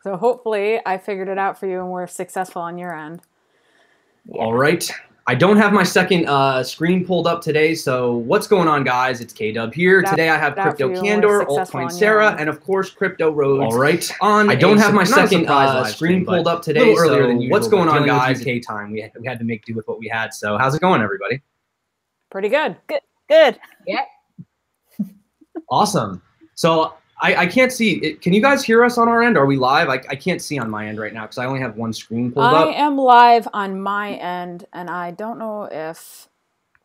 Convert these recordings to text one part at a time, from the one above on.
So hopefully I figured it out for you and we're successful on your end. Yeah. All right. I don't have my second screen pulled up today, so what's going on, guys? It's Kdubb here. Today I have CryptoCandor, Altcoin Sara, and of course Rhode. All right. I don't have my second screen pulled up today, earlier than usual. What's going on, guys? UK time. We had to make do with what we had. So how's it going, everybody? Pretty good. Good. Yeah. Awesome. So I can't see it. Can you guys hear us on our end? Are we live? I can't see on my end right now because I only have one screen pulled up. I am live on my end, and I don't know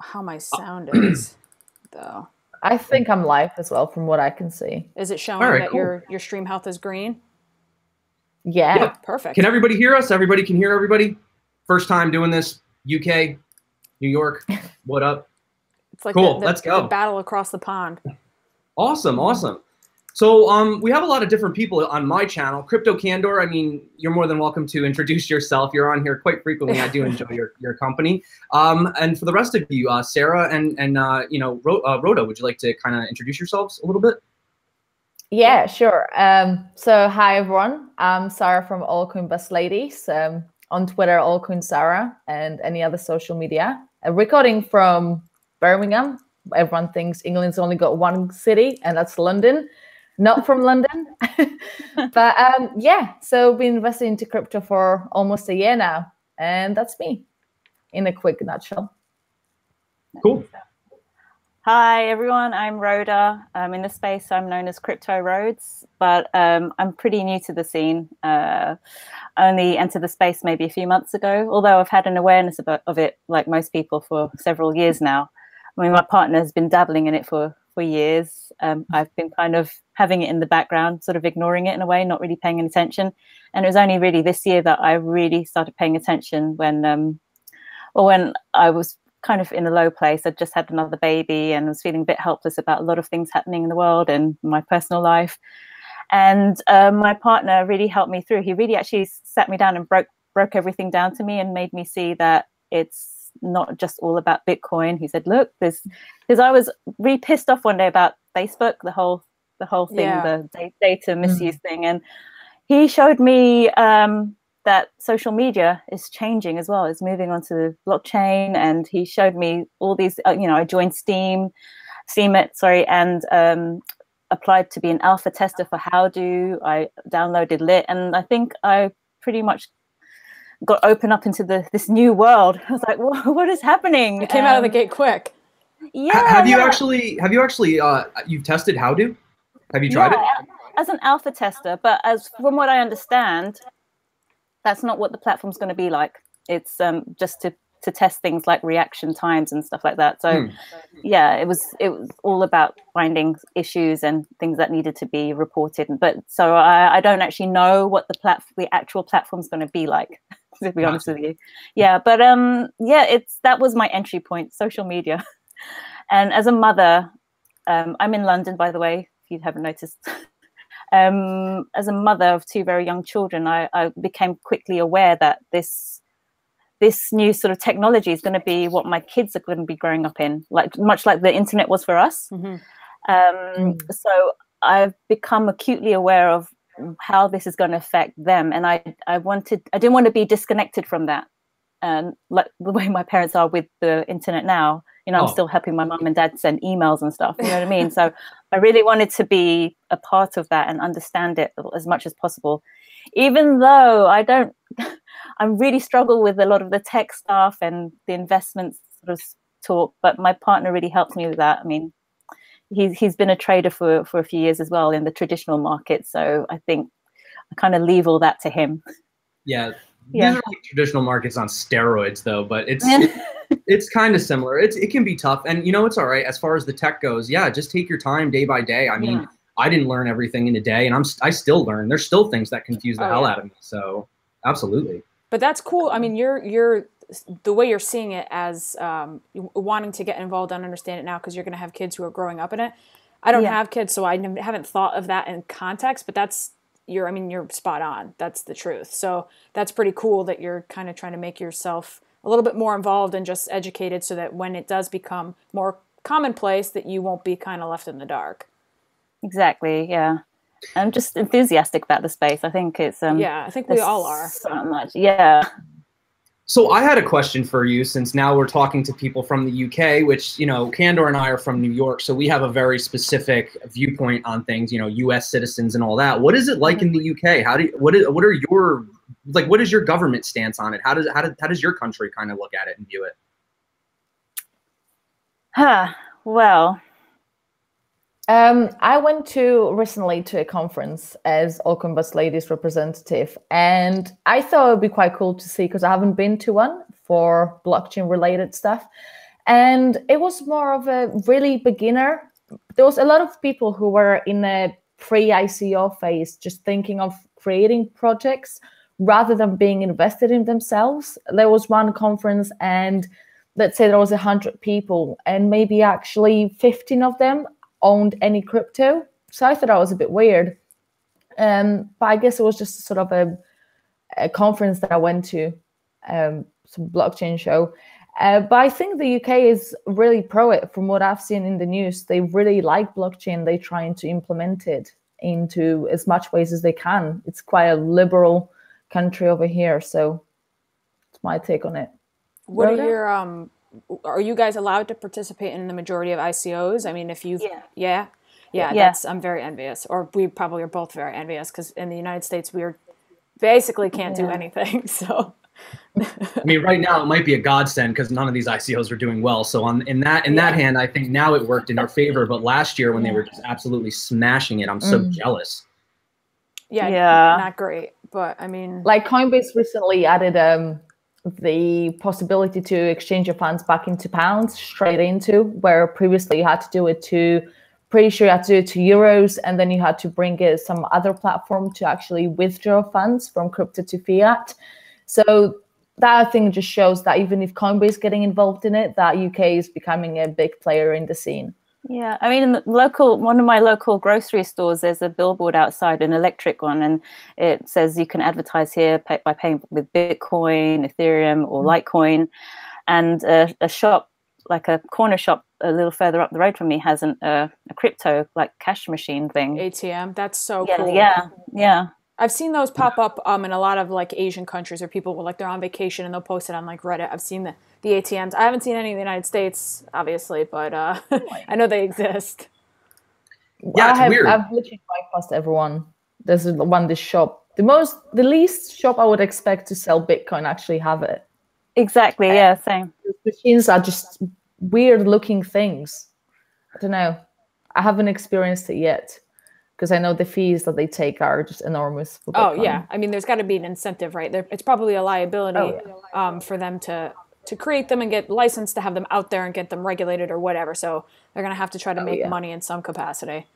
how my sound is, though. I think I'm live as well, from what I can see. Is it showing that your stream health is green? Yeah. Yep. Perfect. Can everybody hear us? Everybody can hear everybody? First time doing this. UK, New York, what up? It's like cool. Let's go. The battle across the pond. Awesome. Awesome. So we have a lot of different people on my channel. CryptoCandor, I mean, you're more than welcome to introduce yourself. You're on here quite frequently. I do enjoy your company. And for the rest of you, Sara and Rhoda, would you like to kind of introduce yourselves a little bit? Yeah, sure. So hi, everyone. I'm Sara from Altcoin Bus Ladies. On Twitter, Altcoin Sara, and any other social media. Recording from Birmingham. Everyone thinks England's only got one city, and that's London. Not from London. But yeah, so been investing into crypto for almost a year now. And that's me in a quick nutshell. Cool. Hi, everyone. I'm Rhoda. In the space, I'm known as Crypto Rhodes, but I'm pretty new to the scene. Only entered the space maybe a few months ago, although I've had an awareness of it, like most people, for several years now. I mean, my partner has been dabbling in it for years. I've been kind of having it in the background, sort of ignoring it in a way, not really paying attention. And it was only really this year that I really started paying attention when I was kind of in a low place. I'd just had another baby and was feeling a bit helpless about a lot of things happening in the world and my personal life. And my partner really helped me through. He really actually sat me down and broke everything down to me and made me see that it's not just all about Bitcoin. He said, look, because I was really pissed off one day about Facebook, the whole thing, the data misuse thing. And he showed me that social media is changing as well. It's moving on to the blockchain. And he showed me all these, I joined Steemit, and applied to be an alpha tester for Howdo. I downloaded Lit, and I think I pretty much got open up into this new world. I was like, what is happening? You came out of the gate quick. Yeah. Have you actually you've tested Howdo? Have you tried it? As an alpha tester, but from what I understand, that's not what the platform's going to be like. It's just to test things like reaction times and stuff like that. So yeah, it was all about finding issues and things that needed to be reported. But so I don't actually know what the actual platform's going to be like, to be honest with you. Yeah, but yeah, that was my entry point, social media. And as a mother, I'm in London, by the way, if you haven't noticed. As a mother of two very young children, I became quickly aware that this new sort of technology is going to be what my kids are going to be growing up in, much like the internet was for us. So I've become acutely aware of how this is going to affect them, and I didn't want to be disconnected from that, and like the way my parents are with the internet now. I'm still helping my mum and dad send emails and stuff. You know what I mean? So I really wanted to be a part of that and understand it as much as possible, even though I really struggle with a lot of the tech stuff and the investments sort of talk. But my partner really helped me with that. I mean, he's been a trader for a few years as well in the traditional market. So I think I kind of leave all that to him. Yeah. These are like traditional markets on steroids, though, but it's kind of similar. It can be tough, and it's all right as far as the tech goes. Yeah, just take your time day by day. I mean, I didn't learn everything in a day, and I still learn. There's still things that confuse the hell out of me. So absolutely. But that's cool. I mean, you're the way you're seeing it as wanting to get involved and understand it now because you're going to have kids who are growing up in it. I don't have kids, so I haven't thought of that in context. But you're spot on. That's the truth. So that's pretty cool that you're kind of trying to make yourself a little bit more involved and just educated so that when it does become more commonplace that you won't be kind of left in the dark. Exactly. Yeah. I'm just enthusiastic about the space. I think it's yeah, I think we all are. So much. Yeah. So I had a question for you, since now we're talking to people from the UK, which, you know, Candor and I are from New York, so we have a very specific viewpoint on things, you know, US citizens and all that. What is it like in the UK? What are your, like, what is your government stance on it? How does your country kind of look at it and view it? Well, I went recently to a conference as Altcoin Bus Ladies representative, and I thought it would be quite cool to see, because I haven't been to one for blockchain related stuff. And it was more of a really beginner. There was a lot of people who were in a pre-ICO phase, just thinking of creating projects rather than being invested in themselves. There was one conference, and let's say there was 100 people, and maybe actually 15 of them owned any crypto. So I thought that was a bit weird. But I guess it was just sort of a conference that I went to, some blockchain show. But I think the UK is really pro it. From what I've seen in the news, they really like blockchain. They're trying to implement it into as much ways as they can. It's quite a liberal country over here. So it's my take on it. What are your are you guys allowed to participate in the majority of ICOs? I mean, if you, yeah, I'm very envious, or we probably are both very envious, because in the United States, we basically can't do anything. So, I mean, right now it might be a godsend because none of these ICOs are doing well. So in that hand, I think now it worked in our favor. But last year when they were just absolutely smashing it, I'm so jealous. Yeah, not great. But I mean, like Coinbase recently added the possibility to exchange your funds back into pounds straight into, where previously you had to do it to, pretty sure you had to do it to euros, and then you had to bring it some other platform to actually withdraw funds from crypto to fiat. So that, I think, just shows that even if Coinbase is getting involved in it, that UK is becoming a big player in the scene. Yeah, I mean, in the one of my local grocery stores, there's a billboard outside, an electric one, and it says you can advertise here by paying with Bitcoin, Ethereum, or LiveCoin. And a shop, like a corner shop a little further up the road from me, has a crypto, like, cash machine thing. ATM, that's so cool. Yeah. I've seen those pop up in a lot of, like, Asian countries where people will, like, they're on vacation and they'll post it on, like, Reddit. I've seen the ATMs. I haven't seen any in the United States, obviously, but I know they exist. Yeah, it's weird. I've literally bypassed everyone. There's this shop. The least shop I would expect to sell Bitcoin actually have it. Exactly, yeah, same. The machines are just weird looking things. I don't know. I haven't experienced it yet, because I know the fees that they take are just enormous. Oh, yeah. I mean, there's got to be an incentive, right? It's probably a liability for them to create them and get licensed to have them out there and get them regulated or whatever. So they're going to have to try to make money in some capacity.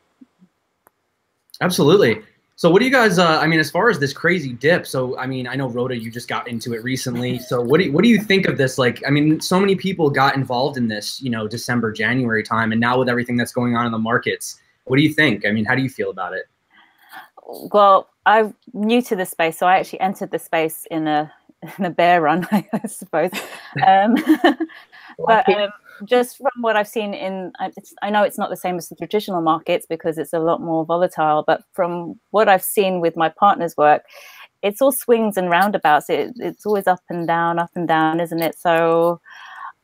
Absolutely. So what do you guys, I mean, as far as this crazy dip, so, I mean, I know Rhode, you just got into it recently. So what do you think of this? Like, I mean, so many people got involved in this, you know, December, January time. And now with everything that's going on in the markets, what do you think? I mean, how do you feel about it? Well, I'm new to the space, so I actually entered the space in a bear run, I suppose. But just from what I've seen I know it's not the same as the traditional markets because it's a lot more volatile, but from what I've seen with my partner's work, it's all swings and roundabouts. It's always up and down, isn't it? So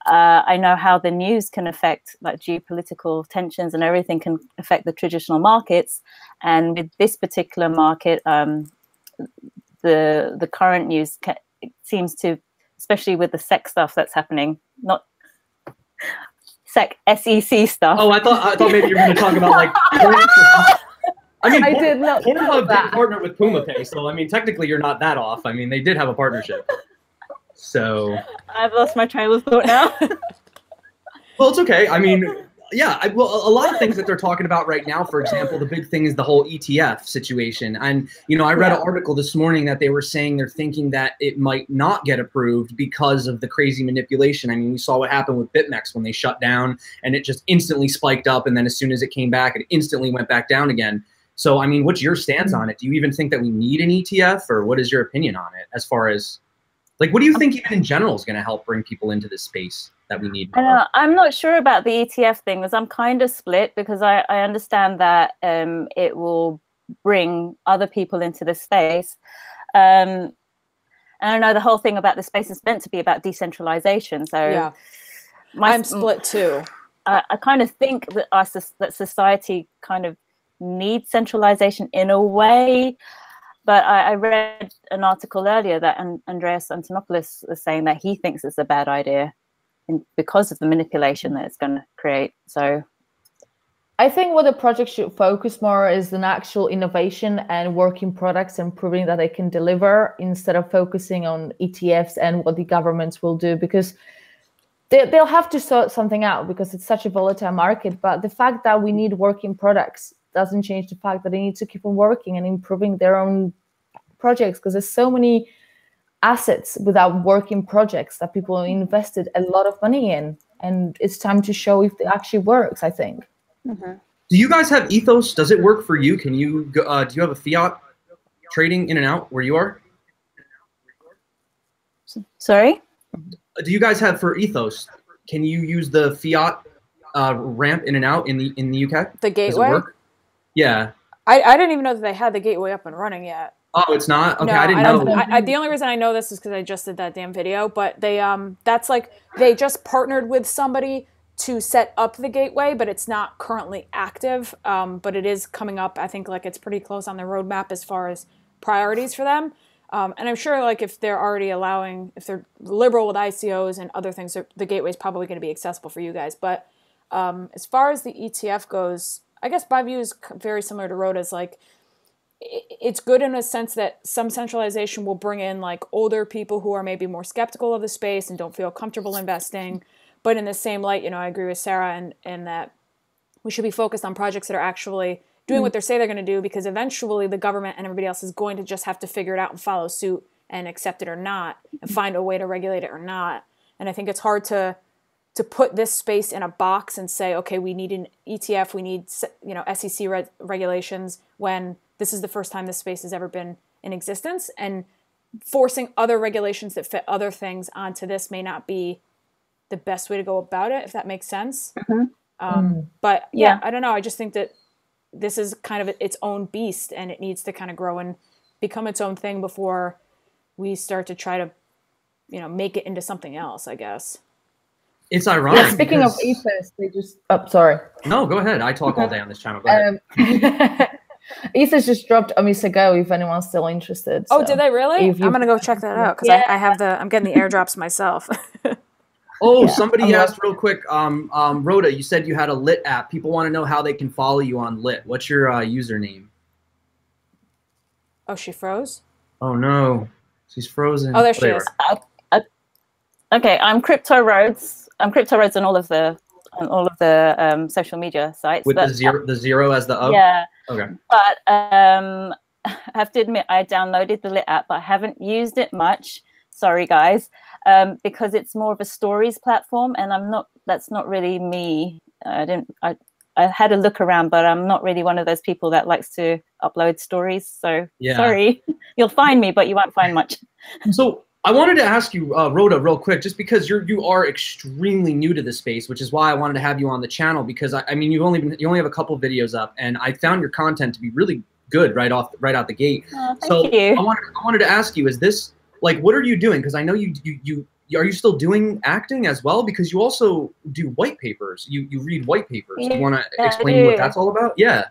I know how the news can affect, like, geopolitical tensions and everything can affect the traditional markets. And with this particular market, the current news seems to, especially with the SEC stuff that's happening, not SEC stuff. Oh, I thought maybe you were going to talk about, like, I mean, I did not Pornhub did partner with PumaPay, so I mean, technically you're not that off. I mean, they did have a partnership. So I've lost my train of thought now. Well, it's okay. I mean, yeah, well, a lot of things that they're talking about right now, for example, the big thing is the whole ETF situation. And, you know, I read an article this morning that they were saying they're thinking that it might not get approved because of the crazy manipulation. I mean, we saw what happened with BitMEX when they shut down and it just instantly spiked up. And then as soon as it came back, it instantly went back down again. So, I mean, what's your stance on it? Do you even think that we need an ETF, or what is your opinion on it as far as, like, what do you think even in general is going to help bring people into this space that we need? I'm not sure about the ETF thing, because I'm kind of split, because I understand that it will bring other people into the space. And I know the whole thing about the space is meant to be about decentralization. So yeah, I'm split too. I kind of think that that society kind of needs centralization in a way. But I read an article earlier that Andreas Antonopoulos was saying that he thinks it's a bad idea because of the manipulation that it's going to create. So I think what the project should focus more is on actual innovation and working products and proving that they can deliver, instead of focusing on ETFs and what the governments will do, because they'll have to sort something out because it's such a volatile market. But the fact that we need working products doesn't change the fact that they need to keep on working and improving their own projects, because there's so many assets without working projects that people invested a lot of money in, and it's time to show if it actually works, I think. Mm-hmm. Do you guys have Ethos? Does it work for you? Can you do you have a fiat trading in and out where you are? Sorry? Do you guys have for Ethos? Can you use the fiat ramp in and out in the UK? The gateway? Does it work? Yeah. I didn't even know that they had the gateway up and running yet. Oh, it's not? Okay, no, I didn't know. The only reason I know this is because I just did that damn video, but they that's like they just partnered with somebody to set up the gateway, but it's not currently active. But it is coming up. I think like it's pretty close on the roadmap as far as priorities for them. And I'm sure like if they're already allowing, if they're liberal with ICOs and other things, the gateway is probably going to be accessible for you guys. But as far as the ETF goes, I guess my view is very similar to Rhoda's. Like, it's good in a sense that some centralization will bring in like older people who are maybe more skeptical of the space and don't feel comfortable investing. But in the same light, you know, I agree with Sara and that we should be focused on projects that are actually doing what they say they're going to do, because eventually the government and everybody else is going to just have to figure it out and follow suit and accept it or not and find a way to regulate it or not. And I think it's hard to put this space in a box and say, okay, we need an ETF, we need, you know, SEC regulations, when this is the first time this space has ever been in existence, and forcing other regulations that fit other things onto this may not be the best way to go about it, if that makes sense. But yeah, I don't know. I just think that this is kind of its own beast, and it needs to kind of grow and become its own thing before we start to try to, you know, make it into something else, I guess. It's ironic. Yeah, speaking of Ethos, they just... Oh, sorry. No, go ahead. I talk all day on this channel. Go ahead. Ethos just dropped Omisa Go, if anyone's still interested. Oh, did they really? I'm going to go check that out, because I'm getting the airdrops myself. Oh, somebody asked real quick, Rhoda, you said you had a Lit app. People want to know how they can follow you on Lit. What's your username? Oh, she froze? Oh, no. She's frozen. Oh, there she is. Okay, I'm Crypto Rhodes. I'm Crypto Rhodes on all of the social media sites. With the zero as the O? Yeah. Okay. But I have to admit, I downloaded the Lit app, but I haven't used it much. Sorry, guys. Because it's more of a stories platform, and that's not really me. I had a look around, but I'm not really one of those people that likes to upload stories. So sorry, you'll find me, but you won't find much. So I wanted to ask you, Rhoda, real quick, just because you are extremely new to this space, which is why I wanted to have you on the channel, because I mean, you only have a couple videos up, and I found your content to be really good right out the gate. Oh, thank you. I wanted to ask you, is this, like, what are you doing? Because I know are you still doing acting as well? Because you also do white papers. You read white papers. Do you want to explain what that's all about? Yeah.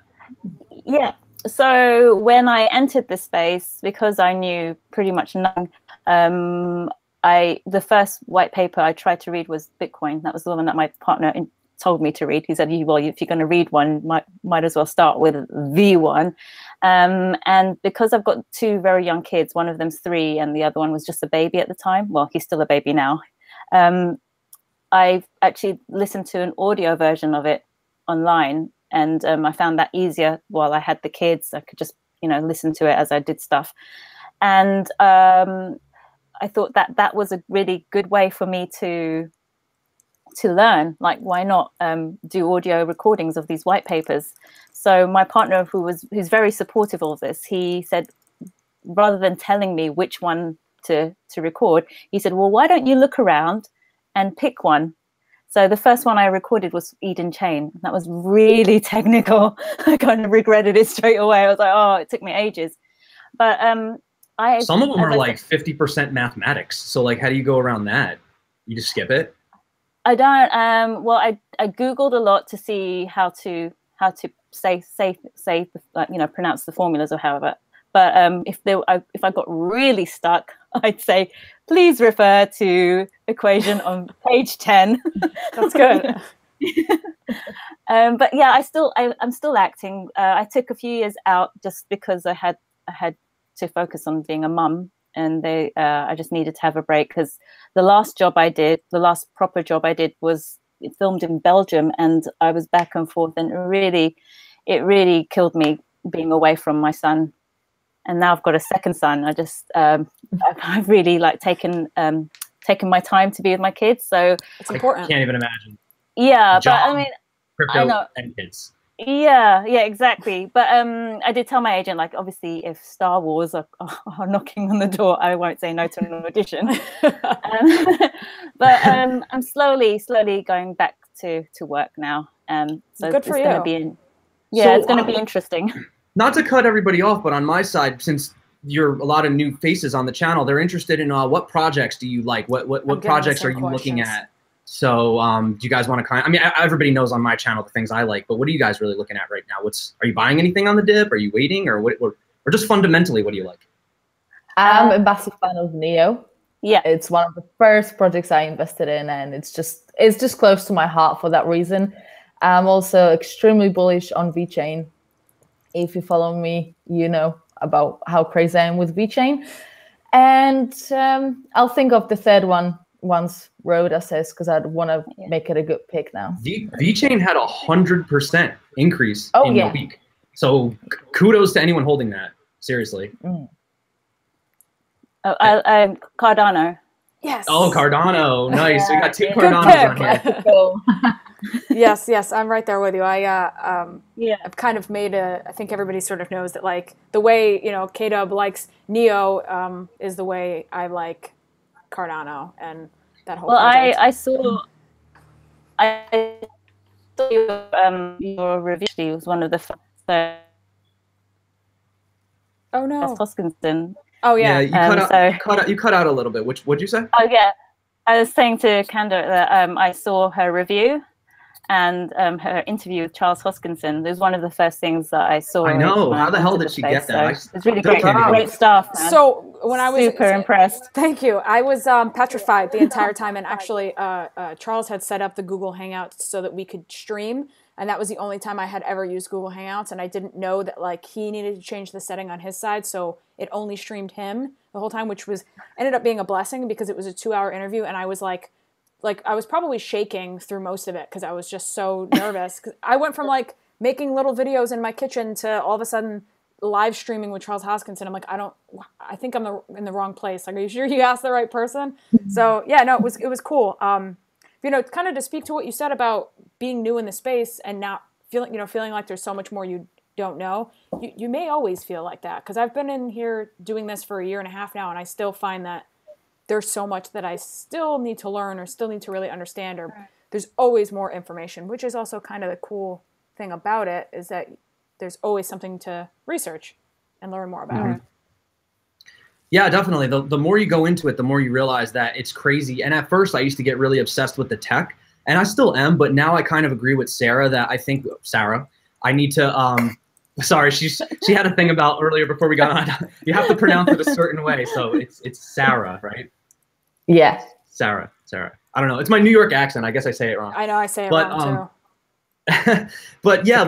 Yeah. So when I entered the space, because I knew pretty much nothing, the first white paper I tried to read was Bitcoin. That was the one that my partner told me to read. He said, well, if you're going to read one, might as well start with the one. And because I've got two very young kids, one of them's 3 and the other one was just a baby at the time. Well, he's still a baby now. I've actually listened to an audio version of it online, and I found that easier while I had the kids. I could just, you know, listen to it as I did stuff. And I thought that was a really good way for me to learn. Like, why not do audio recordings of these white papers? So my partner, who's very supportive of this, he said, rather than telling me which one to record, he said, well, why don't you look around and pick one? So the first one I recorded was Eden Chain. That was really technical. I kind of regretted it straight away. I was like, oh, it took me ages. But some of them are like 50% mathematics. So like, how do you go around that? You just skip it? I don't. Well, I Googled a lot to see how to say pronounce the formulas or however. But if I got really stuck, I'd say, please refer to equation on page 10. That's good. But yeah, I'm still acting. I took a few years out just because I had to focus on being a mum, and I just needed to have a break, because the last proper job I did was filmed in Belgium, and I was back and forth, and it really killed me being away from my son. And now I've got a second son. I've really like taken my time to be with my kids. So it's important. I can't even imagine. Yeah, job, but I mean, crypto, I know. And kids. Yeah, exactly. But I did tell my agent, like, obviously, if Star Wars are knocking on the door, I won't say no to an audition. But I'm slowly going back to work now. So good for you. It's going to be interesting. Not to cut everybody off, but on my side, since you're a lot of new faces on the channel, they're interested in what projects do you like? What projects are you looking at? So do you guys want to I mean, everybody knows on my channel the things I like, but what are you guys really looking at right now? Are you buying anything on the dip? Are you waiting, or just fundamentally, what do you like? I'm a massive fan of Neo. Yeah, it's one of the first projects I invested in, and it's just close to my heart for that reason. I'm also extremely bullish on VeChain. If you follow me, you know about how crazy I am with VeChain. And I'll think of the third one once Rhode says, because I'd want to make it a good pick now. VeChain had 100% increase in a week. So kudos to anyone holding that. Seriously. Cardano. Yes. Oh, Cardano. Nice. We got two Cardanos on here. Yes, I'm right there with you. I've kind of made I think everybody sort of knows that, like, the way, Kdubb likes Neo is the way I like Cardano and that whole project. I saw your review. It was one of the first. Oh no. Hoskinson. Oh yeah. You cut out a little bit. What'd you say? Oh yeah. I was saying to Candor that I saw her review and her interview with Charles Hoskinson. It was one of the first things that I saw. I know. How the hell did she get that? So it's really great stuff, man. So when I was super impressed. Thank you. I was petrified the entire time, and actually Charles had set up the Google Hangouts so that we could stream, and that was the only time I had ever used Google Hangouts, and I didn't know that, like, he needed to change the setting on his side, so it only streamed him the whole time, which ended up being a blessing because it was a 2-hour interview, and I was like I was probably shaking through most of it because I was just so nervous. 'Cause I went from, like, making little videos in my kitchen to all of a sudden live streaming with Charles Hoskinson. I'm like, I think I'm in the wrong place. Like, are you sure you asked the right person? So yeah, no, it was cool. Kind of to speak to what you said about being new in the space and not feeling like there's so much more you don't know. You may always feel like that, because I've been in here doing this for 1.5 years now, and I still find that there's so much that I still need to learn or still need to really understand, or there's always more information, which is also kind of the cool thing about it, is that there's always something to research and learn more about. Yeah, definitely. The more you go into it, the more you realize that it's crazy. And at first I used to get really obsessed with the tech, and I still am, but now I kind of agree with Sara that I think, Sara, I need to, sorry, she had a thing about earlier before we got on. You have to pronounce it a certain way. So it's Sara, right? Yeah. Sara. I don't know. It's my New York accent. I guess I say it wrong. I know I say it wrong too. But yeah,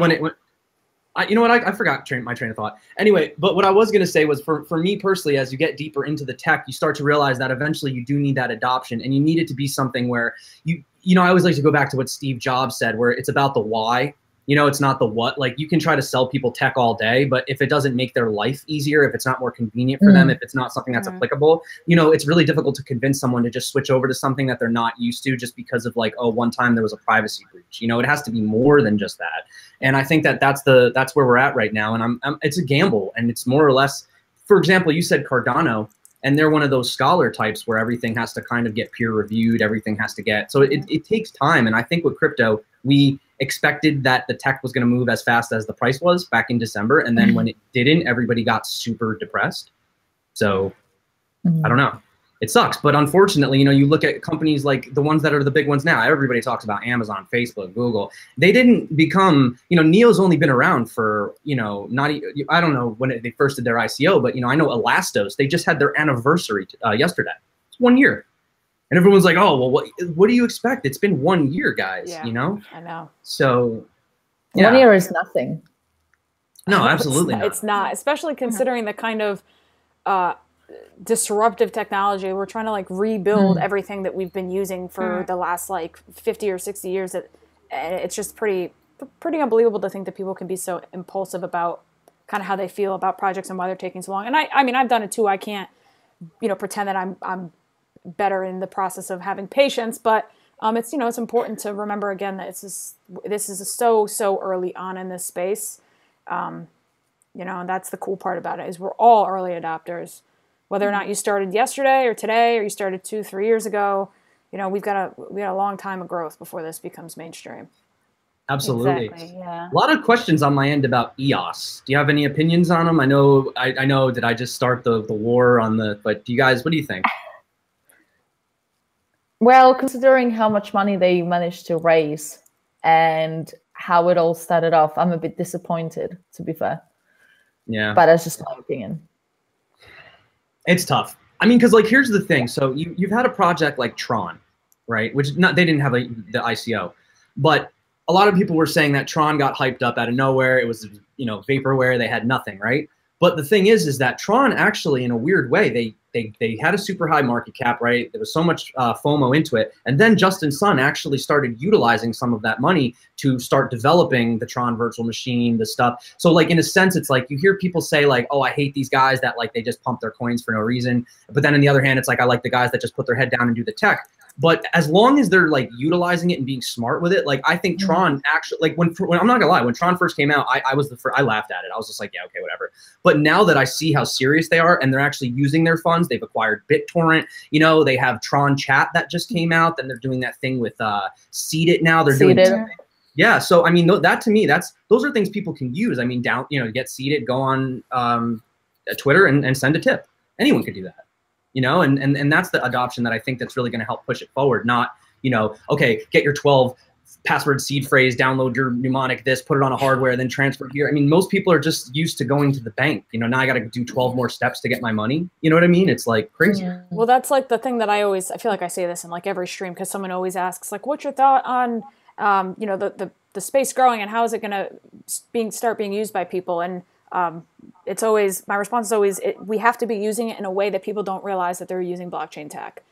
you know what? I forgot my train of thought. Anyway, but what I was going to say was for me personally, as you get deeper into the tech, you start to realize that eventually you do need that adoption, and you need it to be something where I always like to go back to what Steve Jobs said, where it's about the why. It's not the what. Like, you can try to sell people tech all day, but if it doesn't make their life easier, if it's not more convenient for them, if it's not something that's applicable, it's really difficult to convince someone to just switch over to something that they're not used to just because of, like, oh, one time there was a privacy breach. It has to be more than just that. And I think that's where we're at right now. And it's a gamble, and it's more or less, for example, you said Cardano, And they're one of those scholar types where everything has to kind of get peer reviewed, everything has to get, so it takes time. And I think with crypto, we expected that the tech was going to move as fast as the price was back in December. And then when it didn't, everybody got super depressed. So I don't know. It sucks. But unfortunately, you know, you look at companies like the ones that are the big ones now. Everybody talks about Amazon, Facebook, Google. They didn't become, you know, Neo's only been around for, you know, I don't know when they first did their ICO, but, you know, I know Elastos, they just had their anniversary yesterday. It's 1 year. And everyone's like, oh, well, what do you expect? It's been 1 year, guys, you know? I know. So, yeah. 1 year is nothing. No, absolutely not. It's not, especially considering the kind of disruptive technology. We're trying to like rebuild everything that we've been using for the last like 50 or 60 years. It's just pretty unbelievable to think that people can be so impulsive about kind of how they feel about projects and why they're taking so long. And I mean, I've done it too. I can't, you know, pretend that I'm better in the process of having patience, but it's, you know, it's important to remember again that this is so early on in this space. You know, and that's the cool part about it, is we're all early adopters. Whether or not you started yesterday or today, or you started 2-3 years ago, you know, we got a long time of growth before this becomes mainstream. Absolutely. Exactly, yeah. A lot of questions on my end about EOS. Do you have any opinions on them? I know, did I just start the war on but do you guys, what do you think? Well, considering how much money they managed to raise and how it all started off, I'm a bit disappointed, to be fair. Yeah. But that's just my opinion. It's tough. I mean, because like, here's the thing. So you've had a project like Tron, right? Which they didn't have the ICO, but a lot of people were saying that Tron got hyped up out of nowhere. It was, you know, vaporware. They had nothing, right? But the thing is that Tron actually, in a weird way, they had a super high market cap, right? There was so much FOMO into it. And then Justin Sun actually started utilizing some of that money to start developing the Tron virtual machine, the stuff. So like, in a sense, it's like you hear people say like, oh, I hate these guys that like, they just pump their coins for no reason. But then on the other hand, it's like, I like the guys that just put their head down and do the tech. But as long as they're like utilizing it and being smart with it, like I think Tron actually, like when I'm not gonna lie, when Tron first came out, I laughed at it. I was just like, yeah, okay, whatever. But now that I see how serious they are and they're actually using their funds, they've acquired BitTorrent. You know, they have Tron Chat that just came out. Then they're doing that thing with Seed It now. They're doing yeah. So I mean, that to me, those are things people can use. I mean, get seated, go on Twitter and send a tip. Anyone could do that. You know, and that's the adoption that I think that's really going to help push it forward. Not, you know, okay, get your 12 password seed phrase, download your mnemonic, this, put it on a hardware, then transfer here. I mean, most people are just used to going to the bank. You know, now I got to do 12 more steps to get my money. You know what I mean? It's like crazy. Well, that's like the thing that I feel like I say this in like every stream, because someone always asks like, what's your thought on, you know, the space growing and how is it going to start being used by people? And it's always, my response is always, we have to be using it in a way that people don't realize that they're using blockchain tech.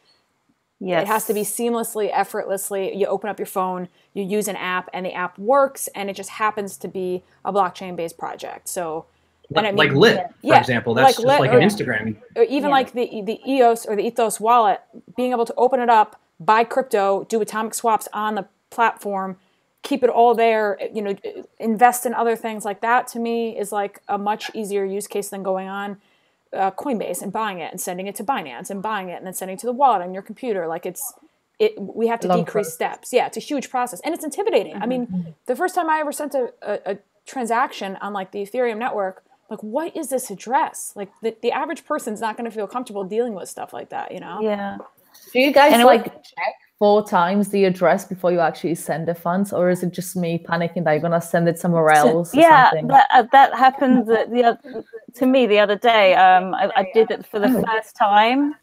Yes. It has to be seamlessly, effortlessly. You open up your phone, you use an app, and the app works, and it just happens to be a blockchain-based project. So, and I mean, like Lit, for example, that's like just like an Instagram. Or even like the EOS or the Ethos wallet, being able to open it up, buy crypto, do atomic swaps on the platform, keep it all there, you know, invest in other things like that, to me is like a much easier use case than going on Coinbase and buying it and sending it to Binance and buying it and then sending it to the wallet on your computer. Like we have to decrease steps. Yeah, it's a huge process and it's intimidating. I mean, the first time I ever sent a transaction on like the Ethereum network, like, what is this address? Like the average person's not going to feel comfortable dealing with stuff like that, you know? Yeah. Do you guys check 4 times the address before you actually send the funds, or is it just me panicking that you're gonna send it somewhere else? Yeah, that happened to me the other day. I did it for the first time,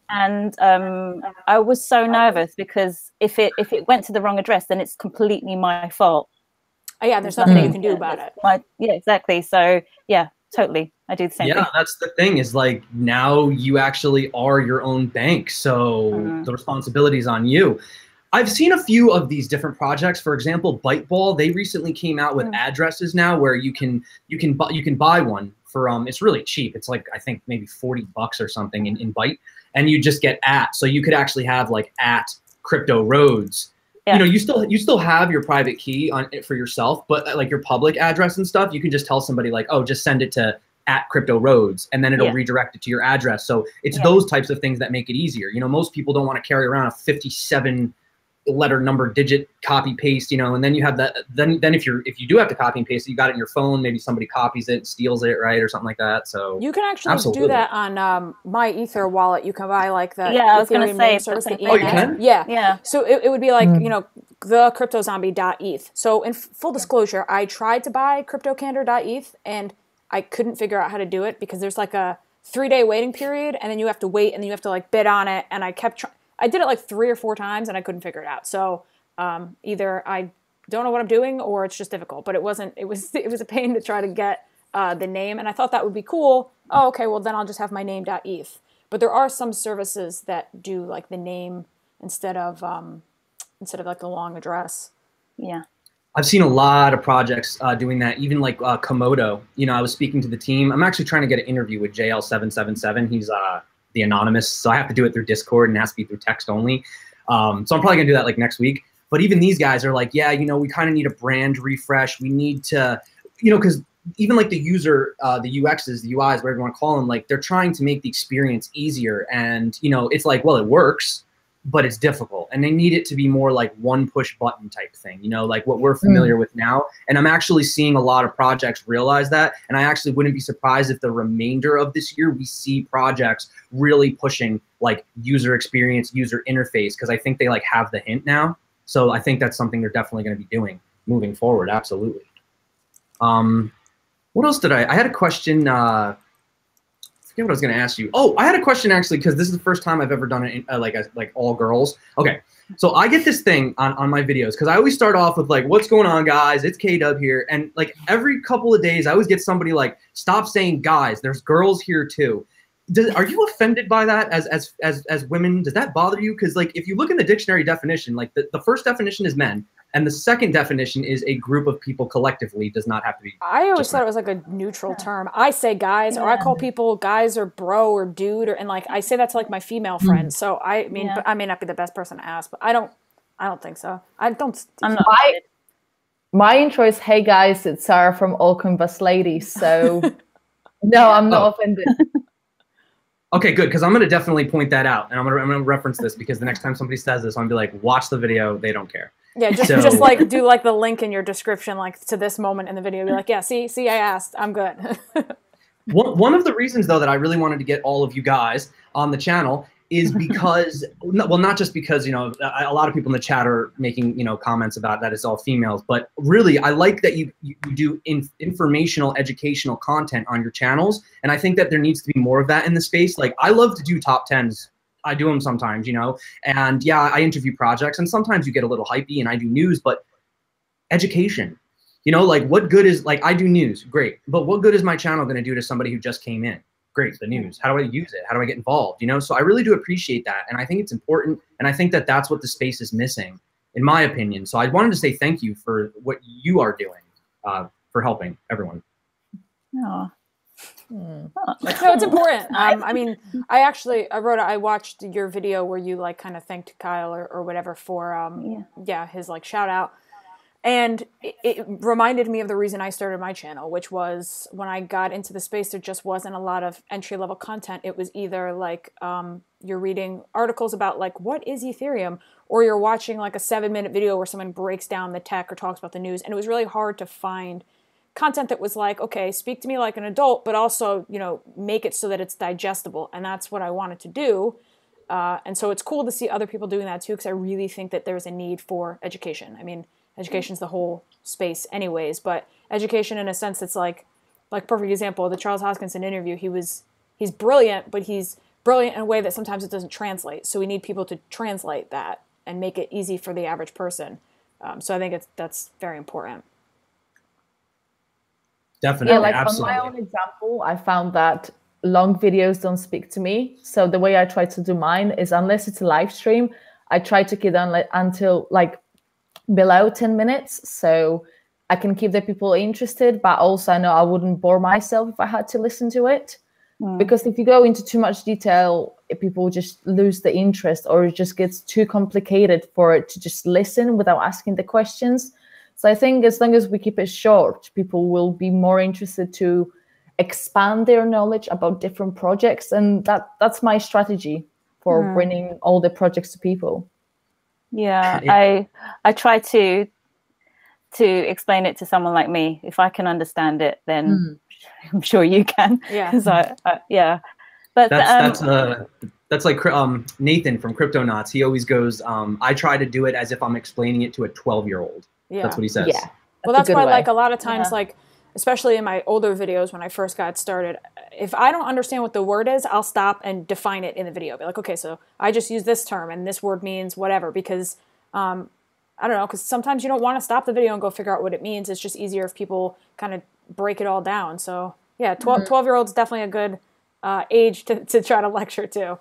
and I was so nervous because if it went to the wrong address, then it's completely my fault. Oh yeah, there's nothing you can do about it. Yeah, exactly. So yeah, totally. I do the same thing. Yeah, that's the thing is like now you actually are your own bank. So the responsibility is on you. I've seen a few of these different projects. For example, Byteball, they recently came out with addresses now where you can buy one for it's really cheap. It's like I think maybe $40 or something in Byte, and you just get @ so you could actually have like @ Crypto Rhodes. Yeah. You know, you still have your private key on it for yourself, but like your public address and stuff, you can just tell somebody like, oh, just send it to @CryptoRhodes, and then it'll redirect it to your address. So it's those types of things that make it easier. You know, most people don't want to carry around a 57 letter, number, digit, copy, paste, you know, and then you have that, then if you do have to copy and paste it, you got it in your phone, maybe somebody copies it, steals it, right, or something like that. So you can actually do that on my Ether wallet. You can buy like the I was going to say service. the you can? Yeah. So it would be like, you know, the cryptozombie.eth. So in full disclosure, I tried to buy CryptoCandor.eth and I couldn't figure out how to do it because there's like a 3-day waiting period, and then you have to wait, and then you have to like bid on it, and I kept trying. I did it like 3 or 4 times and I couldn't figure it out. So either I don't know what I'm doing or it's just difficult. But it was a pain to try to get the name, and I thought that would be cool. Oh, okay, well then I'll just have my name.eth. But there are some services that do like the name instead of like the long address. Yeah. I've seen a lot of projects doing that, even like Komodo. You know, I was speaking to the team. I'm actually trying to get an interview with JL777. He's the anonymous, so I have to do it through Discord, and it has to be through text only. So I'm probably gonna do that like next week. But even these guys are like, yeah, you know, we kind of need a brand refresh. We need to, you know, because even like the user, the UXs, the UIs, whatever you want to call them, like they're trying to make the experience easier. And, you know, it's like, well, it works, but it's difficult. And they need it to be more like one push button type thing, you know, like what we're familiar with now. And I'm actually seeing a lot of projects realize that. And I actually wouldn't be surprised if the remainder of this year, we see projects really pushing like user experience, user interface, because I think they like have the hint now. So I think that's something they're definitely going to be doing moving forward. Absolutely. What else did I had a question. I forget what I was going to ask you. Oh, I had a question actually, because this is the first time I've ever done it like all girls. Okay, so I get this thing on my videos because I always start off with like, "What's going on, guys? It's Kdubb here," and like every couple of days, I always get somebody like, "Stop saying guys. There's girls here too." Are you offended by that as women? Does that bother you? Because like if you look in the dictionary definition, like the first definition is men. And the second definition is a group of people collectively, does not have to be. I always thought it was like a neutral term. I say guys, or I call people guys or bro or dude, and like I say that to like my female friends. So I mean, but I may not be the best person to ask, but I don't think so. I'm not. My intro is, "Hey guys, it's Sara from Altcoin Ladies." So no, I'm not offended. Okay, good, because I'm going to definitely point that out, and I'm going to reference this because the next time somebody says this, I'm going to be like, watch the video. They don't care. Yeah, just like do like the link in your description, like to this moment in the video. Be like, yeah, see, I asked. I'm good. One of the reasons, though, that I really wanted to get all of you guys on the channel is because, well, not just because, you know, a lot of people in the chat are making, you know, comments about that it's all females, but really I like that you do informational, educational content on your channels. And I think that there needs to be more of that in the space. Like I love to do top 10s. I do them sometimes, you know, and yeah, I interview projects and sometimes you get a little hypey and I do news, but education, you know, like what good is, like I do news, great. But what good is my channel going to do to somebody who just came in? Great, the news. How do I use it? How do I get involved? You know, so I really do appreciate that. And I think it's important. And I think that that's what the space is missing, in my opinion. So I wanted to say thank you for what you are doing for helping everyone. Oh. No, it's important. I mean, I watched your video where you like kind of thanked Kyle or whatever for his like shout out. And it reminded me of the reason I started my channel, which was when I got into the space, there just wasn't a lot of entry-level content. It was either like you're reading articles about like, what is Ethereum? Or you're watching like a 7-minute video where someone breaks down the tech or talks about the news. And it was really hard to find content that was like, okay, speak to me like an adult, but also, you know, make it so that it's digestible. And that's what I wanted to do. And so it's cool to see other people doing that too, because I really think that there's a need for education. I mean, education's the whole space anyways, but education in a sense that's like perfect example, the Charles Hoskinson interview, he's brilliant, but he's brilliant in a way that sometimes it doesn't translate. So we need people to translate that and make it easy for the average person. So I think that's very important. Definitely, yeah, like absolutely. On my own example, I found that long videos don't speak to me. So the way I try to do mine is, unless it's a live stream, I try to keep it until like below 10 minutes, so I can keep the people interested, but also I know I wouldn't bore myself if I had to listen to it. Because if you go into too much detail, people just lose the interest, or it just gets too complicated for it to just listen without asking the questions. So I think as long as we keep it short, people will be more interested to expand their knowledge about different projects, and that's my strategy for bringing all the projects to people. Yeah, I try to explain it to someone like me. If I can understand it, then I'm sure you can. Yeah. Yeah. But that's like Nathan from CryptoNauts. He always goes, I try to do it as if I'm explaining it to a 12-year-old. Yeah. That's what he says. Yeah. Well, that's why, like, a lot of times, like, especially in my older videos when I first got started, if I don't understand what the word is, I'll stop and define it in the video. Be like, okay, so I just use this term and this word means whatever, because I don't know, because sometimes you don't want to stop the video and go figure out what it means. It's just easier if people kind of break it all down. So yeah, 12-year-old is definitely a good age to try to lecture to.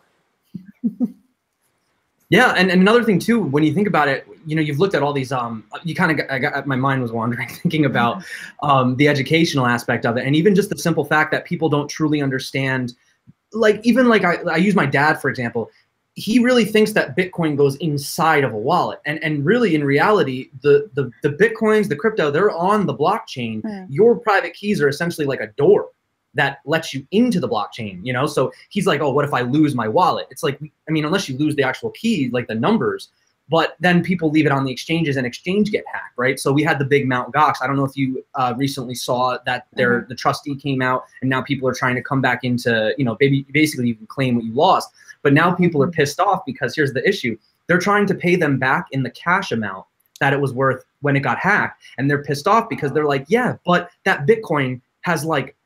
Yeah, and another thing too, when you think about it, you know, you've looked at all these, you kind of my mind was wandering thinking about the educational aspect of it, and even just the simple fact that people don't truly understand, like, even like I use my dad, for example. He really thinks that Bitcoin goes inside of a wallet, and really in reality, the Bitcoins, the crypto, they're on the blockchain. Your private keys are essentially like a door that lets you into the blockchain, you know? So he's like, oh, what if I lose my wallet? It's like, I mean, unless you lose the actual key, like the numbers, but then people leave it on the exchanges and exchange get hacked, right? So we had the big Mt. Gox. I don't know if you recently saw that the trustee came out, and now people are trying to come back into, you know, basically you can claim what you lost. But now people are pissed off because here's the issue. They're trying to pay them back in the cash amount that it was worth when it got hacked. And they're pissed off because they're like, yeah, but that Bitcoin has like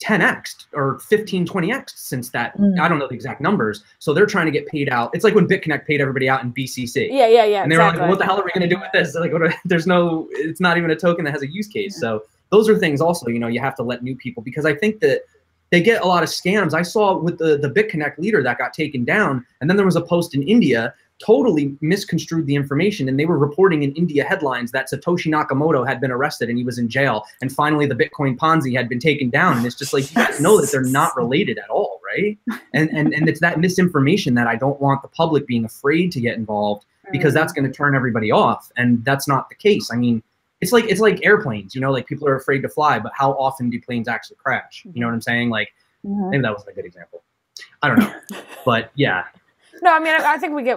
10x or 15, 20x since that. I don't know the exact numbers. So they're trying to get paid out. It's like when BitConnect paid everybody out in BCC. Yeah. And they were like, well, what the hell are we going to do with this? Like, there's no, it's not even a token that has a use case. So those are things also, you know, you have to let new people, because I think that they get a lot of scams. I saw with the BitConnect leader that got taken down, and then there was a post in India totally misconstrued the information, and they were reporting in India headlines that Satoshi Nakamoto had been arrested and he was in jail, and finally the Bitcoin Ponzi had been taken down. And it's just like, you guys know that they're not related at all, right? And it's that misinformation that I don't want the public being afraid to get involved, because that's going to turn everybody off, and that's not the case. I mean, it's like airplanes, you know, like people are afraid to fly, but how often do planes actually crash? You know what I'm saying? Like, maybe that wasn't a good example. I don't know, but yeah. No, I mean, I think we get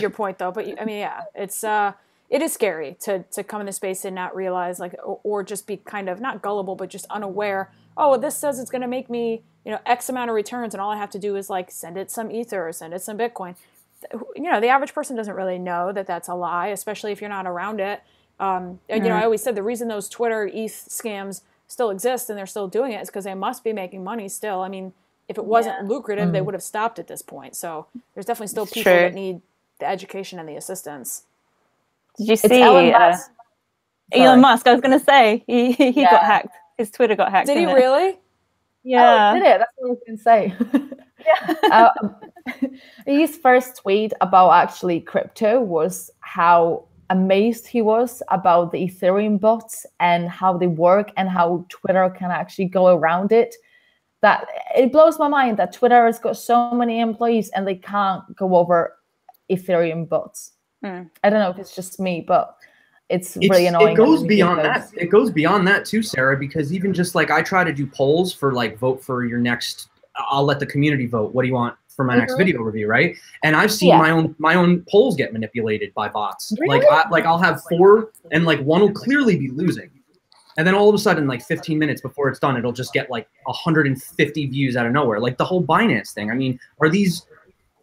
your point, though. But I mean, yeah, it is scary to come in the space and not realize, like, or just be kind of not gullible, but just unaware. Oh, well, this says it's going to make me, you know, X amount of returns, and all I have to do is like send it some Ether or send it some Bitcoin. You know, the average person doesn't really know that that's a lie, especially if you're not around it. And you know, I always said the reason those Twitter ETH scams still exist and they're still doing it is because they must be making money still. I mean, if it wasn't lucrative, they would have stopped at this point. So there's definitely still people that need the education and the assistance. Did you see Elon Musk? I was going to say he got hacked. His Twitter got hacked. Did he really? Yeah. Oh, did it? That's what I was going to say. His first tweet about actually crypto was how amazed he was about the Ethereum bots and how they work and how Twitter can actually go around it. That it blows my mind that Twitter has got so many employees and they can't go over Ethereum bots. I don't know if it's just me, but it's really annoying. It goes beyond that. It goes beyond that too, Sarah, because even just like I try to do polls for like vote for your next, I'll let the community vote. What do you want for my next video review, right? And I've seen my own polls get manipulated by bots. Really? Like I'll have 4 and like one will clearly be losing. And then all of a sudden, like 15 minutes before it's done, it'll just get like 150 views out of nowhere. Like the whole Binance thing. I mean,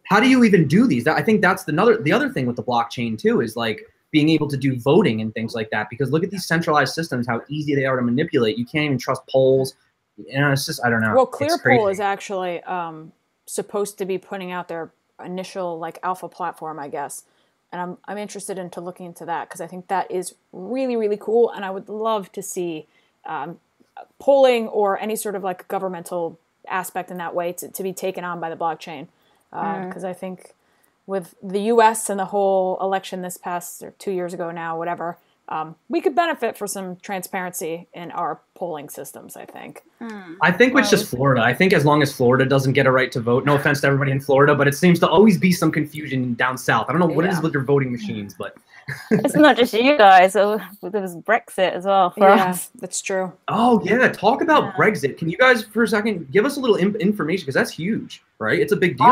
how do you even do these? I think that's the other thing with the blockchain too, is like being able to do voting and things like that. Because look at these centralized systems, how easy they are to manipulate. You can't even trust polls. You know, it's just, I don't know. Well, Clearpoll is actually supposed to be putting out their initial like alpha platform, I guess. And I'm interested into looking into that because I think that is really, really cool. And I would love to see polling or any sort of like governmental aspect in that way to be taken on by the blockchain. Because I think with the U.S. and the whole election this past, or 2 years ago now, whatever, we could benefit for some transparency in our polling systems, I think. I think it's just Florida. I think as long as Florida doesn't get a right to vote, no offense to everybody in Florida, but it seems to always be some confusion down south. I don't know what it is with their voting machines, but It's not just you guys. There was Brexit as well for us. That's true. Oh, yeah. Talk about Brexit. Can you guys, for a second, give us a little information? Because that's huge, right? It's a big deal.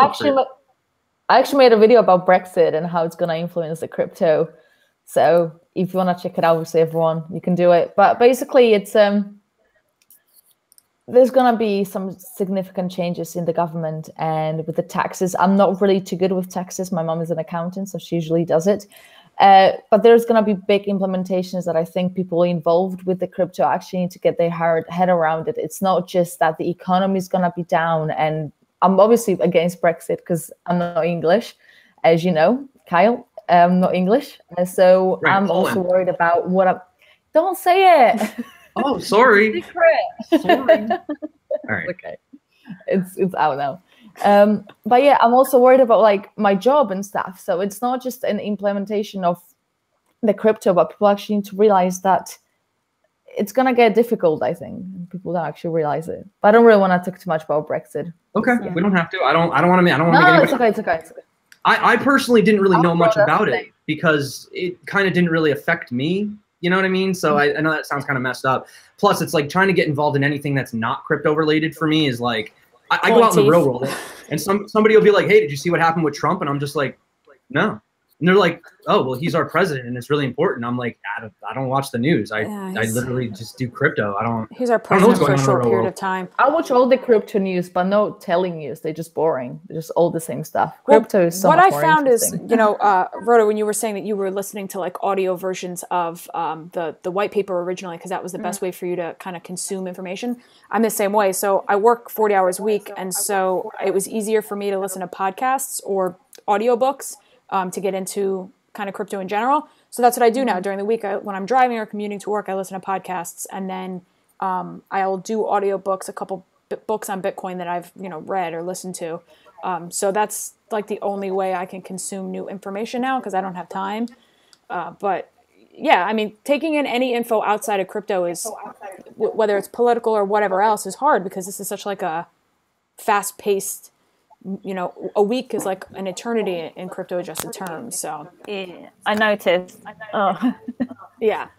I actually made a video about Brexit and how it's going to influence the crypto. So if you want to check it out, obviously, everyone, you can do it. But basically, it's there's going to be some significant changes in the government and with the taxes. I'm not really too good with taxes. My mom is an accountant, so she usually does it. But there's going to be big implementations that I think people involved with the crypto actually need to get their head around it. It's not just that the economy is going to be down. And I'm obviously against Brexit because I'm not English, as you know, Kyle. I'm not English. So right, I'm also worried about what I'm... Don't say it. Oh, sorry. Secret. Sorry. All right. Okay. It's out now. But yeah, I'm also worried about like my job and stuff. So it's not just an implementation of the crypto, but people actually need to realize that it's gonna get difficult, I think. People don't actually realize it. But I don't really want to talk too much about Brexit. Okay, we don't have to. I don't want to. No, it's okay. I personally didn't really know much about it because it kind of didn't really affect me. You know what I mean? So I know that sounds kind of messed up. Plus, it's like trying to get involved in anything that's not crypto related for me is like, I go out in the real world and somebody will be like, hey, did you see what happened with Trump? And I'm just like, no. And they're like, oh, well, he's our president and it's really important. I'm like, I don't watch the news. I literally just do crypto. He's our president for a short period of time. I watch all the crypto news, but no telling news. They're just boring. They're just all the same stuff. Crypto is so much more interesting. What I found is, Rhoda, when you were saying that you were listening to like audio versions of the white paper originally, because that was the best way for you to kind of consume information. I'm the same way. So I work 40 hours a week. And so it was easier for me to listen to podcasts or audiobooks to get into kind of crypto in general. So that's what I do now during the week. When I'm driving or commuting to work, I listen to podcasts, and then I'll do audiobooks, a couple books on Bitcoin that I've read or listened to. So that's like the only way I can consume new information now because I don't have time. But yeah, I mean, taking in any info outside of crypto is, whether it's political or whatever else, is hard because this is such like a fast-paced. A week is like an eternity in crypto adjusted terms. So yeah, I noticed. Oh, yeah.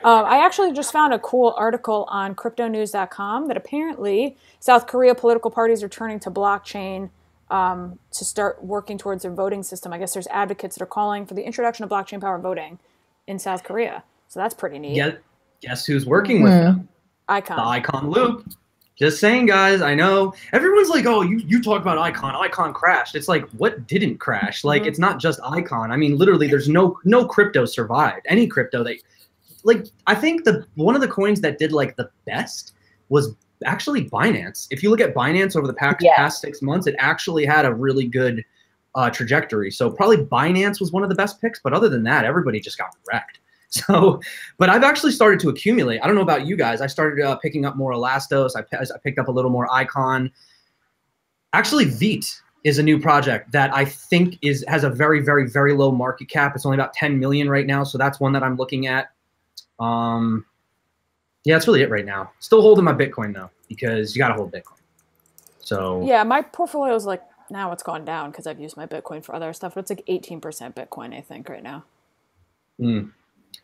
I actually just found a cool article on cryptonews.com that apparently South Korea political parties are turning to blockchain to start working towards their voting system. I guess there's advocates that are calling for the introduction of blockchain powered voting in South Korea. So that's pretty neat. Yeah. Guess who's working with them? Icon. The Icon Loop. Just saying, guys, I know everyone's like, oh, you talk about Icon crashed. It's like, what didn't crash? Like, it's not just Icon. I mean, literally, there's no crypto survived. Any crypto that, like, I think one of the coins that did like the best was actually Binance. If you look at Binance over the past 6 months, it actually had a really good trajectory. So probably Binance was one of the best picks, but other than that, everybody just got wrecked. So, but I've actually started to accumulate. I don't know about you guys. I started picking up more Elastos. I picked up a little more Icon. Actually, Veet is a new project that I think has a very, very, very low market cap. It's only about 10 million right now. So that's one that I'm looking at. Yeah, that's really it right now. Still holding my Bitcoin though, because you got to hold Bitcoin. So yeah, my portfolio is like, now it's gone down because I've used my Bitcoin for other stuff, but it's like 18% Bitcoin, I think, right now.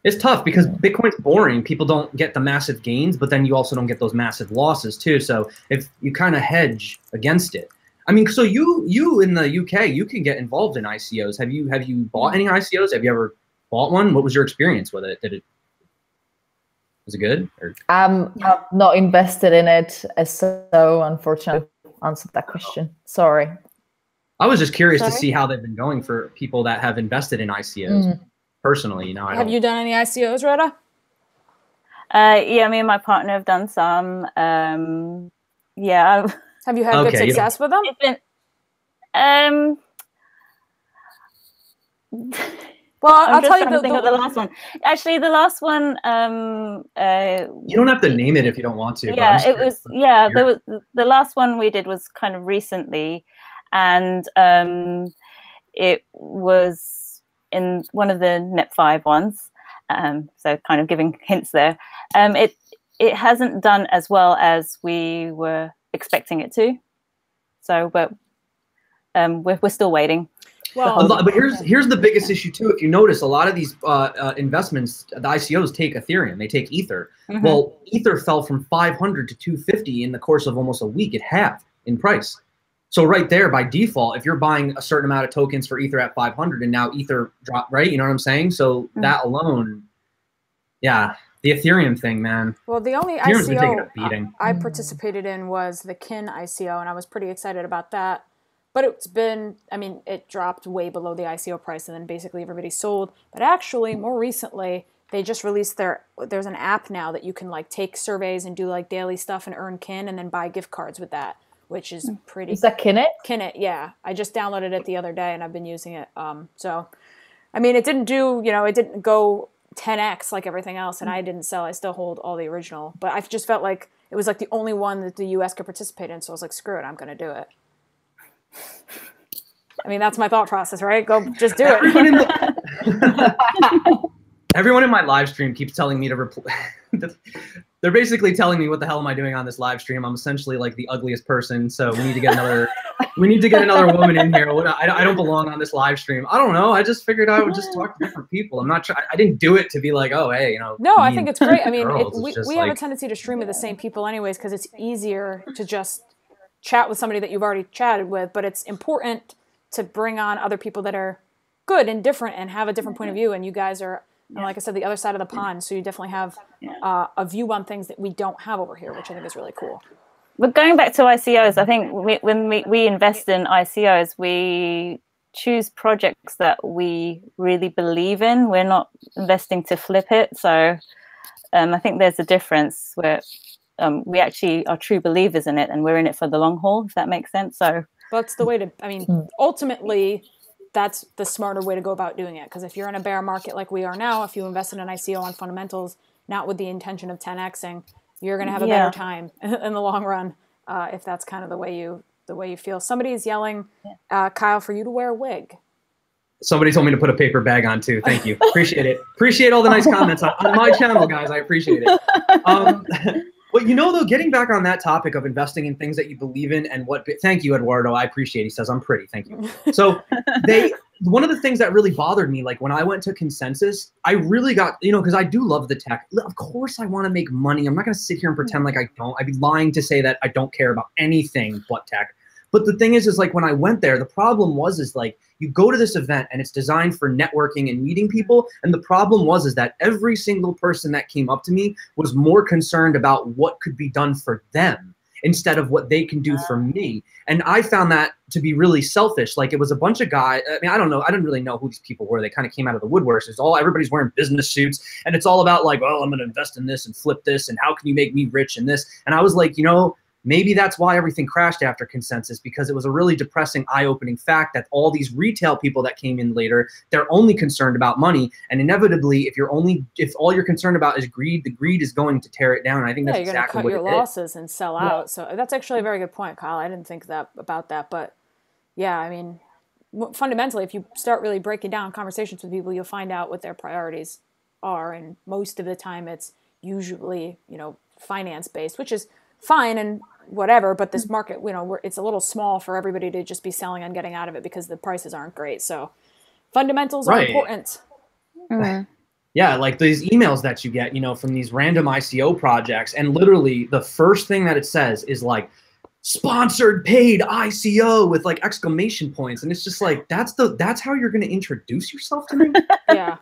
It's tough because Bitcoin's boring. People don't get the massive gains, but then you also don't get those massive losses too. So if you kind of hedge against it, I mean, so you in the UK, you can get involved in ICOs. Have you bought any ICOs? Have you ever bought one? What was your experience with it? Was it good? Or? I'm not invested in it, so unfortunately, answered that question. Sorry. I was just curious to see how they've been going for people that have invested in ICOs. Personally, have you done any ICOs, Rhoda? Yeah, me and my partner have done some. Yeah. Have you had good success with them? Well, I'll tell you the last one. Actually, the last one. You don't have to name it if you don't want to. Yeah, it was. Yeah, there was the last one we did was kind of recently, and it was in one of the Net 5 ones, so kind of giving hints there. It hasn't done as well as we were expecting it to, so but we're still waiting. Well, but here's the biggest issue too. If you notice, a lot of these investments, the ICOs take Ethereum, they take Ether. Well, Ether fell from 500 to 250 in the course of almost a week. It halved in price. So right there, by default, if you're buying a certain amount of tokens for Ether at 500 and now Ether dropped, right? You know what I'm saying? So that alone, yeah, the Ethereum thing, man. Well, the only ICO I participated in was the Kin ICO, and I was pretty excited about that. But it's been, I mean, it dropped way below the ICO price, and then basically everybody sold. But actually, more recently, they just released there's an app now that you can like take surveys and do like daily stuff and earn Kin and then buy gift cards with that, which is pretty. Is that Kinit? Kinit, yeah. I just downloaded it the other day and I've been using it. So, I mean, it didn't do, it didn't go 10x like everything else, and I didn't sell. I still hold all the original, but I just felt like it was like the only one that the U.S. could participate in. So I was like, screw it, I'm going to do it. I mean, that's my thought process, right? Go, just do it. Everyone in my live stream keeps telling me to they're basically telling me, what the hell am I doing on this live stream? I'm essentially like the ugliest person. So we need to get another, woman in here. I don't belong on this live stream. I don't know. I just figured I would just talk to different people. I'm not I didn't do it to be like, oh, hey, No, I think it's great. I mean, we have a tendency to stream with the same people anyways, because it's easier to just chat with somebody that you've already chatted with, but it's important to bring on other people that are good and different and have a different point of view. And you guys are, like I said, the other side of the pond. So you definitely have a view on things that we don't have over here, which I think is really cool. But going back to ICOs, I think when we invest in ICOs, we choose projects that we really believe in. We're not investing to flip it. So I think there's a difference where we actually are true believers in it, and we're in it for the long haul, if that makes sense. So that's the way to, I mean, ultimately, that's the smarter way to go about doing it. Because if you're in a bear market like we are now, if you invest in an ICO on fundamentals, not with the intention of 10xing, you're going to have a better time in the long run, if that's kind of the way you feel. Somebody is yelling, Kyle, for you to wear a wig. Somebody told me to put a paper bag on too. Thank you. Appreciate it. Appreciate all the nice comments on my channel, guys. I appreciate it. Well, though, getting back on that topic of investing in things that you believe in and thank you, Eduardo. I appreciate it. He says, I'm pretty. Thank you. So one of the things that really bothered me, like when I went to Consensus, I really got, because I do love the tech. Of course I want to make money. I'm not going to sit here and pretend like I don't. I'd be lying to say that I don't care about anything but tech. But the thing is like when I went there, the problem was like you go to this event and it's designed for networking and meeting people. And the problem was that every single person that came up to me was more concerned about what could be done for them instead of what they can do for me. And I found that to be really selfish. Like it was a bunch of guys. I mean, I don't know. I didn't really know who these people were. They kind of came out of the woodworks. Everybody's wearing business suits and it's all about like, well, I'm going to invest in this and flip this. And how can you make me rich in this? And I was like, maybe that's why everything crashed after Consensus, because it was a really depressing, eye-opening fact that all these retail people that came in later, they're only concerned about money. And inevitably, if all you're concerned about is greed, the greed is going to tear it down. And I think that's exactly what it is. You're going to cut your losses and sell out. So that's actually a very good point, Kyle. I didn't think about that. But yeah, I mean, fundamentally, if you start really breaking down conversations with people, you'll find out what their priorities are. And most of the time, it's usually, finance-based, which is fine and whatever, but this market, it's a little small for everybody to just be selling and getting out of it because the prices aren't great. So fundamentals are important. Mm-hmm. Yeah, like these emails that you get, from these random ICO projects, and literally the first thing that it says is like sponsored paid ICO with like exclamation points, and it's just like that's how you're going to introduce yourself to me. Yeah.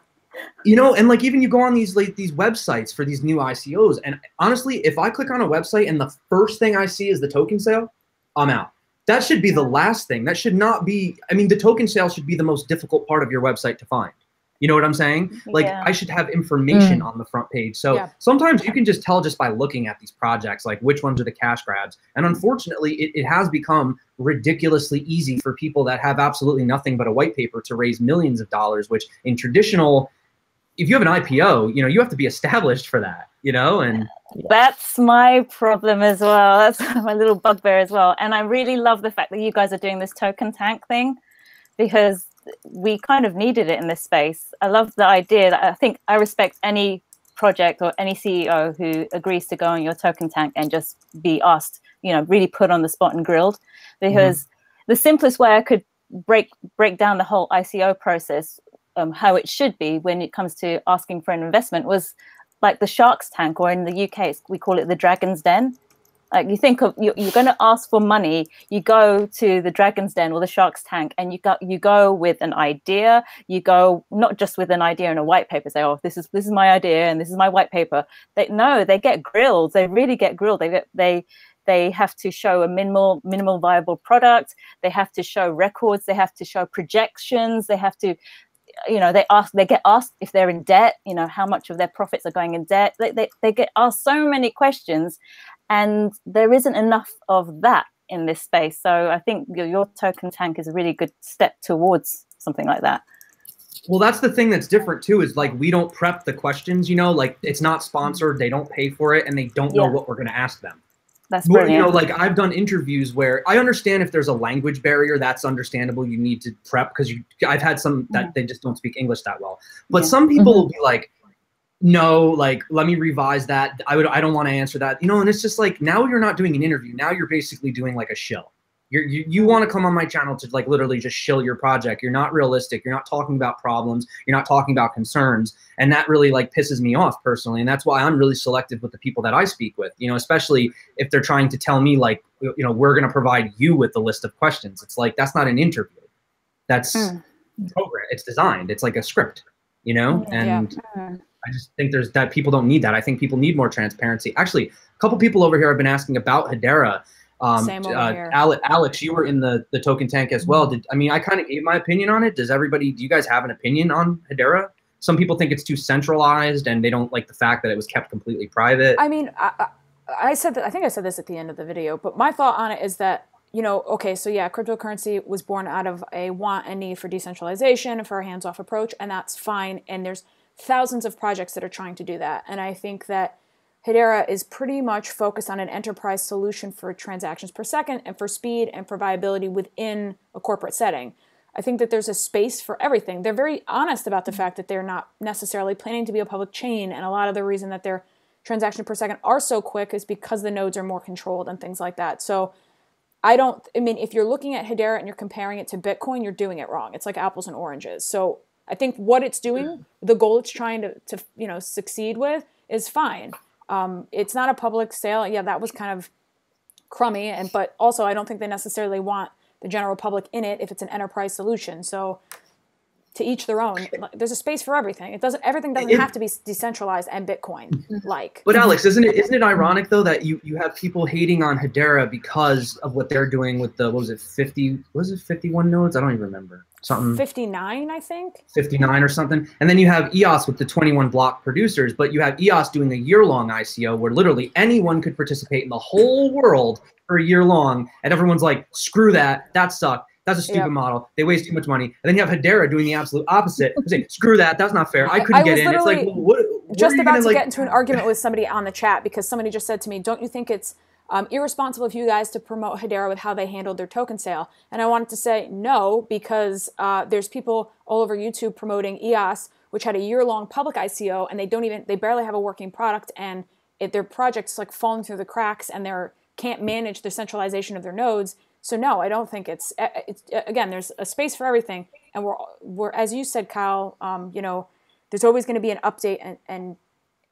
And like even you go on these websites for these new ICOs, and honestly, if I click on a website and the first thing I see is the token sale, I'm out. That should be the last thing. That should not be, the token sale should be the most difficult part of your website to find. You know what I'm saying? Like I should have information on the front page. So sometimes you can just tell just by looking at these projects, like which ones are the cash grabs. And unfortunately, it has become ridiculously easy for people that have absolutely nothing but a white paper to raise millions of dollars, which in traditional, if you have an IPO, you have to be established for that, and that's my problem as well. That's my little bugbear as well. And I really love the fact that you guys are doing this token tank thing, because we kind of needed it in this space. I love the idea that I respect any project or any CEO who agrees to go on your token tank and just be asked, really put on the spot and grilled, because the simplest way I could break down the whole ICO process, how it should be when it comes to asking for an investment, was like the Shark's Tank, or in the UK we call it the Dragon's Den. Like, you think of, you're going to ask for money, you go to the Dragon's Den or the Shark's Tank, and you go with an idea. You go not just with an idea and a white paper, say, oh, this is my idea and this is my white paper. They get grilled. They really get grilled. They have to show a minimal viable product. They have to show records. They have to show projections. They have to, they get asked if they're in debt, how much of their profits are going in debt. They get asked so many questions. And there isn't enough of that in this space. So I think your token tank is a really good step towards something like that. Well, that's the thing that's different too, is like, we don't prep the questions, like it's not sponsored, they don't pay for it, and they don't know what we're going to ask them. That's brilliant. Like, I've done interviews where I understand if there's a language barrier, that's understandable. You need to prep, because I've had some that they just don't speak English that well. But some people will be like, no, like, let me revise that. I don't want to answer that, and it's just like, now you're not doing an interview. Now you're basically doing like a shill. You want to come on my channel to like literally just shill your project. You're not realistic. You're not talking about problems. You're not talking about concerns. And that really like pisses me off personally. And that's why I'm really selective with the people that I speak with, especially if they're trying to tell me like, we're going to provide you with the list of questions. It's like, that's not an interview. That's program. It's designed. It's like a script, and I just think that people don't need that. I think people need more transparency. Actually, a couple people over here have been asking about Hadera. Same over here. Alex, you were in the token tank as well. I kind of gave my opinion on it. Do you guys have an opinion on Hadera? Some people think it's too centralized and they don't like the fact that it was kept completely private. I mean, I said that, I think I said this at the end of the video, but my thought on it is that, okay, so yeah, cryptocurrency was born out of a want and need for decentralization, for a hands-off approach, and that's fine. And there's thousands of projects that are trying to do that. And I think that Hadera is pretty much focused on an enterprise solution for transactions per second and for speed and for viability within a corporate setting. I think that there's a space for everything. They're very honest about the fact that they're not necessarily planning to be a public chain, and a lot of the reason that their transactions per second are so quick is because the nodes are more controlled and things like that. So if you're looking at Hadera and you're comparing it to Bitcoin, you're doing it wrong. It's like apples and oranges. So I think what it's doing, the goal it's trying to succeed with, is fine. It's not a public sale. Yeah, that was kind of crummy, but also I don't think they necessarily want the general public in it if it's an enterprise solution. So to each their own. There's a space for everything. Everything doesn't have to be decentralized and Bitcoin like. But Alex, isn't it ironic though that you have people hating on Hadera because of what they're doing with the 51 nodes? I don't even remember. Something 59, I think. 59 or something. And then you have EOS with the 21 block producers, but you have EOS doing a year-long ICO where literally anyone could participate in the whole world for a year long, and everyone's like, screw that sucked. That's a stupid model. They waste too much money. And then you have Hadera doing the absolute opposite, saying, screw that's not fair. I couldn't get in. It's like, well, what just about to get into an argument with somebody on the chat because somebody just said to me, don't you think it's irresponsible of you guys to promote Hadera with how they handled their token sale? And I wanted to say no, because there's people all over YouTube promoting EOS, which had a year-long public ICO, and they barely have a working product, and their project's like falling through the cracks, and they can't manage the centralization of their nodes. So no, I don't think it's again, there's a space for everything. And we're as you said, Kyle, there's always going to be an update and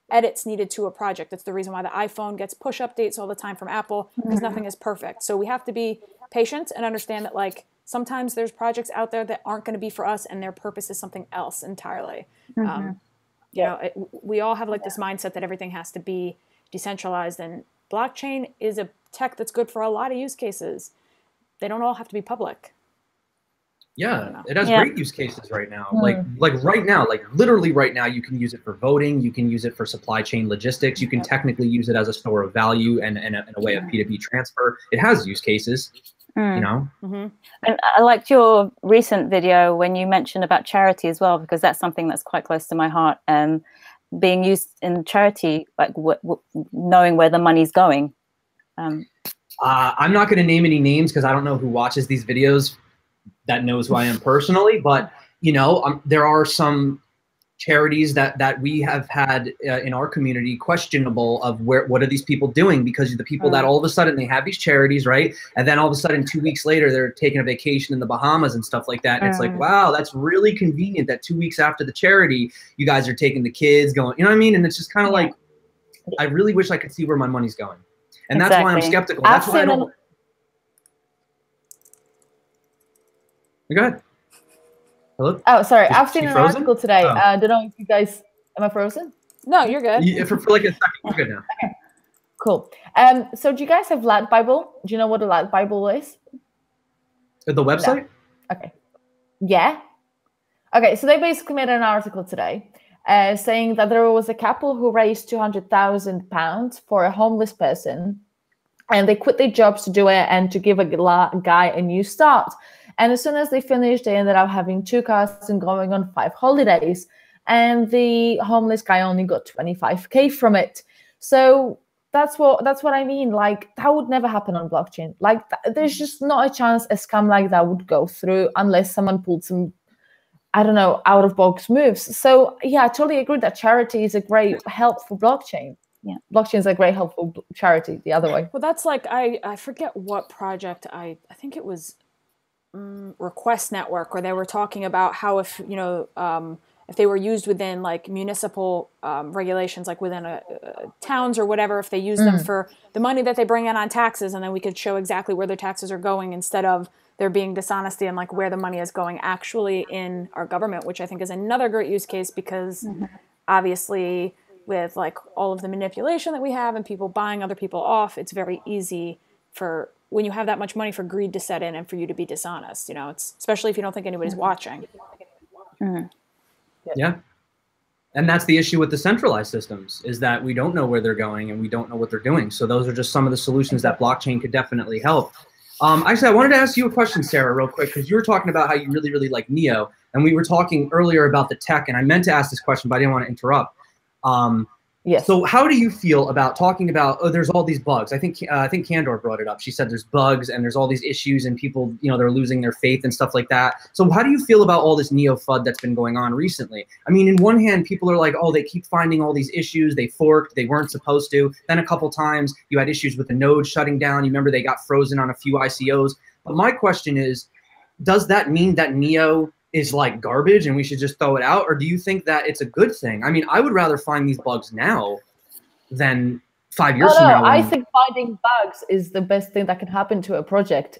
edits needed to a project. That's the reason why the iPhone gets push updates all the time from Apple, because nothing is perfect. So we have to be patient and understand that like sometimes there's projects out there that aren't going to be for us and their purpose is something else entirely. We all have like this mindset that everything has to be decentralized, and blockchain is a tech that's good for a lot of use cases. They don't all have to be public. Yeah, it has great use cases right now. Like right now, like literally right now, you can use it for voting. You can use it for supply chain logistics. You can technically use it as a store of value and a way of P2P transfer. It has use cases, And I liked your recent video when you mentioned about charity as well, because that's something that's quite close to my heart. Being used in charity, like knowing where the money's going. I'm not going to name any names because I don't know who watches these videos that knows who I am personally, but there are some charities that we have had in our community questionable of what are these people doing, because the people that all of a sudden they have these charities, right, and then all of a sudden 2 weeks later they're taking a vacation in the Bahamas and stuff like that, and it's like, wow, that's really convenient that 2 weeks after the charity you guys are taking the kids going, you know what I mean? And it's just kind of like, I really wish I could see where my money's going, and that's why I'm skeptical. That's why I don't. Go ahead. Hello? Oh, sorry. I've seen an article today. I don't know if you guys... Am I frozen? No, you're good. Yeah, for like a second, you're good now. Okay. Cool. So do you guys have Lat Bible? Do you know what a Lat Bible is? The website? No. Okay. Yeah. Okay, so they basically made an article today saying that there was a couple who raised £200,000 for a homeless person, and they quit their jobs to do it and to give a guy a new start. And as soon as they finished, they ended up having 2 cars and going on 5 holidays. And the homeless guy only got 25K from it. So that's what I mean. Like, that would never happen on blockchain. Like, there's just not a chance a scam like that would go through unless someone pulled some, I don't know, out of box moves. So yeah, I totally agree that charity is a great help for blockchain. Yeah, blockchain is a great helpful charity the other way. Well, that's like, I forget what project, I think it was Request Network, where they were talking about how if they were used within like municipal regulations, like within towns or whatever, if they use them for the money that they bring in on taxes, and then we could show exactly where their taxes are going instead of there being dishonesty and like where the money is going actually in our government, which I think is another great use case, because obviously with like all of the manipulation that we have and people buying other people off, it's very easy for, when you have that much money, for greed to set in and for you to be dishonest. You know, it's especially if you don't think anybody's watching. Yeah. And that's the issue with the centralized systems, is that we don't know where they're going and we don't know what they're doing. So those are just some of the solutions that blockchain could definitely help. Actually, I wanted to ask you a question, Sarah, real quick, because you were talking about how you really, really like Neo. And we were talking earlier about the tech, and I meant to ask this question, but I didn't want to interrupt. Yes. So how do you feel about talking about, oh, there's all these bugs? I think Candor brought it up. She said there's bugs and there's all these issues and people, they're losing their faith and stuff like that. So how do you feel about all this Neo FUD that's been going on recently? I mean, in one hand, people are like, oh, they keep finding all these issues. They forked. They weren't supposed to. Then a couple times you had issues with the node shutting down. You remember they got frozen on a few ICOs. But my question is, does that mean that Neo is like garbage and we should just throw it out? Or do you think that it's a good thing? I mean, I would rather find these bugs now than 5 years from now. I think finding bugs is the best thing that can happen to a project.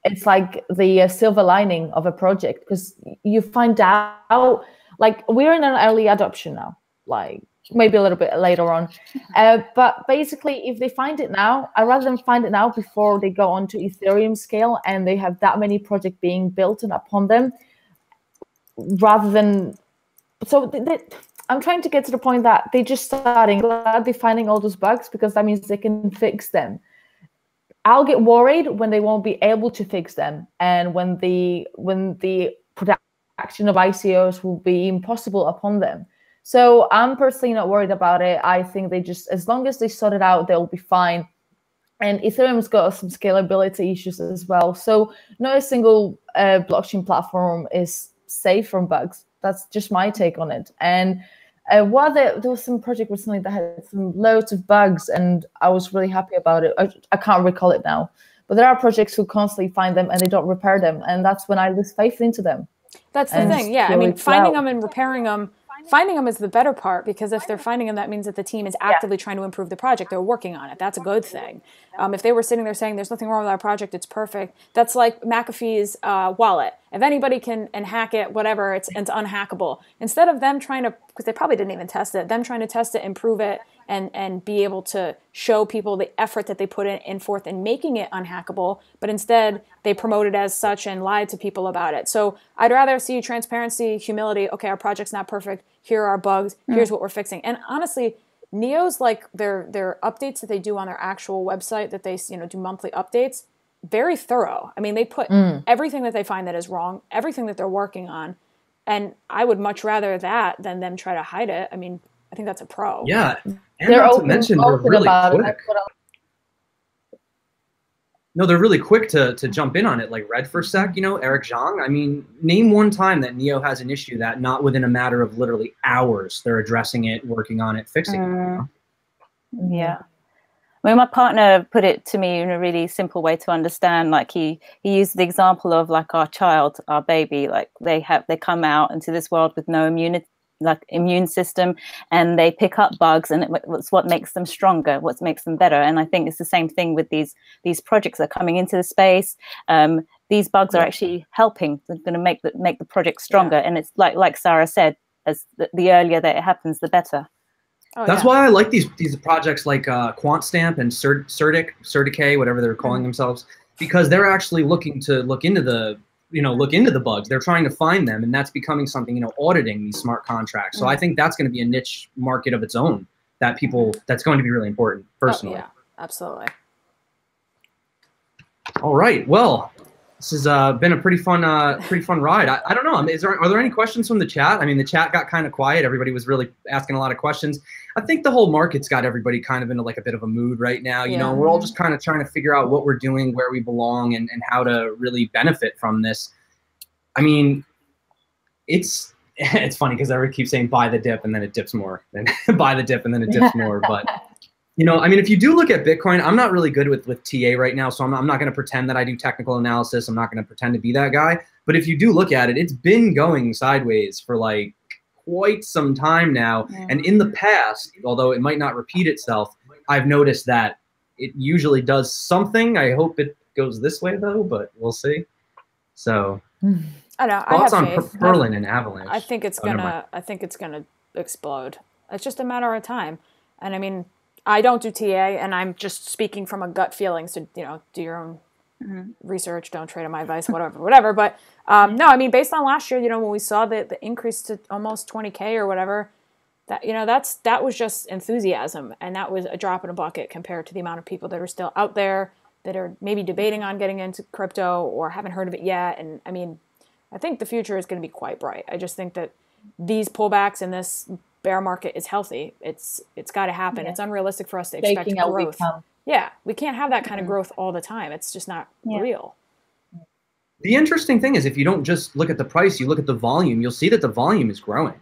It's like the silver lining of a project, because you find out, like, we're in an early adoption now, like maybe a little bit later on. But basically, if they find it now, I'd rather them find it now before they go on to Ethereum scale and they have that many projects being built and upon them, rather than, so I'm trying to get to the point that they just starting, glad they're finding all those bugs, because that means they can fix them. I'll get worried when they won't be able to fix them, and when the production of ICOs will be impossible upon them. So I'm personally not worried about it. I think they just, as long as they sort it out, they'll be fine. And Ethereum's got some scalability issues as well. So not a single blockchain platform is safe from bugs. That's just my take on it. And while there was some project recently that had some loads of bugs, and I was really happy about it. I can't recall it now. But there are projects who constantly find them and they don't repair them. And that's when I lose faith into them. That's the thing. Yeah, I mean, finding them and repairing them, finding them is the better part, because if they're finding them, that means that the team is actively trying to improve the project. They're working on it. That's a good thing. If they were sitting there saying there's nothing wrong with our project, it's perfect, that's like McAfee's wallet. If anybody can hack it, whatever, it's unhackable. Instead of them trying to, because they probably didn't even test it, them trying to test it, improve it, and be able to show people the effort that they put in forth in making it unhackable, but instead they promote it as such and lied to people about it. So I'd rather see transparency, humility. Okay, our project's not perfect. Here are our bugs. Here's what we're fixing. And honestly, Neo's, like their updates that they do on their actual website, that they do monthly updates, very thorough. I mean, they put everything that they find that is wrong, everything that they're working on, and I would much rather that than them try to hide it. I mean, I think that's a pro. Yeah, and not to mention they're really quick. No, they're really quick to jump in on it, like Red for a sec, you know, Eric Zhang. I mean, name one time that Neo has an issue that not within a matter of literally hours they're addressing it, working on it, fixing it. You know? Yeah. I mean, my partner put it to me in a really simple way to understand. Like he used the example of like our child, our baby, like they come out into this world with no immune system, and they pick up bugs, and it's what makes them stronger, what makes them better. And I think it's the same thing with these projects that are coming into the space. These bugs are actually helping. They're going to make the project stronger. And it's like Sara said, as the earlier that it happens, the better. Oh, that's why I like these projects like QuantStamp and Certic, whatever they're calling themselves, because they're actually looking to look into the bugs. They're trying to find them, and that's becoming something, you know, auditing these smart contracts. So I think that's going to be a niche market of its own that's going to be really important personally. Oh, yeah, absolutely. All right. Well, this has been a pretty fun ride. I don't know. Are there any questions from the chat? I mean, the chat got kind of quiet. Everybody was really asking a lot of questions. I think the whole market's got everybody kind of into like a bit of a mood right now. You know, we're all just kind of trying to figure out what we're doing, where we belong, and how to really benefit from this. I mean, it's funny because everybody keeps saying buy the dip and then it dips more, and buy the dip and then it dips more. But you know, I mean, if you do look at Bitcoin, I'm not really good with TA right now, so I'm not going to pretend that I do technical analysis. I'm not going to pretend to be that guy. But if you do look at it, it's been going sideways for like quite some time now. And in the past, although it might not repeat itself, I've noticed that it usually does something. I hope it goes this way though, but we'll see. So I know. Thoughts I on have faith. Perlin and Avalanche? I think it's gonna explode. It's just a matter of time. And I mean, I don't do TA, and I'm just speaking from a gut feeling. So, you know, do your own research. Don't trade on my advice, whatever. But no, I mean, based on last year, you know, when we saw the increase to almost 20K or whatever, that, you know, that was just enthusiasm, and that was a drop in a bucket compared to the amount of people that are still out there that are maybe debating on getting into crypto or haven't heard of it yet. And I mean, I think the future is going to be quite bright. I just think that these pullbacks and this bear market is healthy. It's got to happen. It's unrealistic for us to expect growth. Yeah, we can't have that kind of growth all the time. It's just not real. The interesting thing is, if you don't just look at the price, you look at the volume, you'll see that the volume is growing,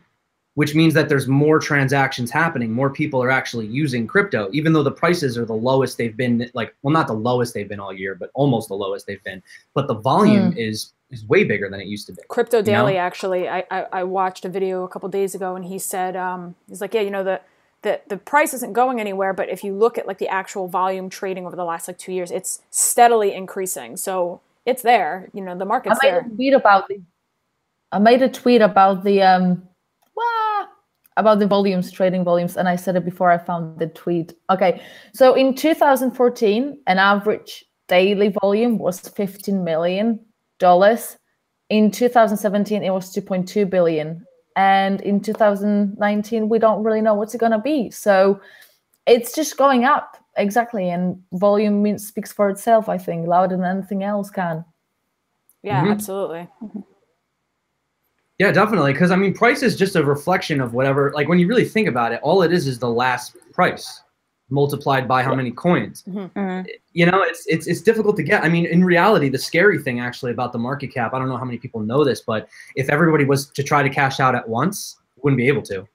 which means that there's more transactions happening. More people are actually using crypto, even though the prices are the lowest they've been, like, well, not the lowest they've been all year, but almost the lowest they've been. But the volume is way bigger than it used to be. Crypto Daily, actually, I watched a video a couple days ago, and he said, he's like, yeah, you know, the price isn't going anywhere, but if you look at like the actual volume trading over the last like 2 years, it's steadily increasing. So it's there, you know, the market's there. I made a tweet about the volumes, trading volumes, and I said it before I found the tweet. Okay, so in 2014, an average daily volume was $15 million. In 2017, it was 2.2 billion. And in 2019, we don't really know what's it going to be. So it's just going up. Exactly. And volume speaks for itself, I think, louder than anything else can. Yeah, absolutely. Yeah, definitely. Because, I mean, price is just a reflection of whatever. Like, when you really think about it, all it is the last price multiplied by how many coins. You know, it's difficult to get. I mean, in reality, the scary thing actually about the market cap, I don't know how many people know this, but if everybody was to try to cash out at once, wouldn't be able to.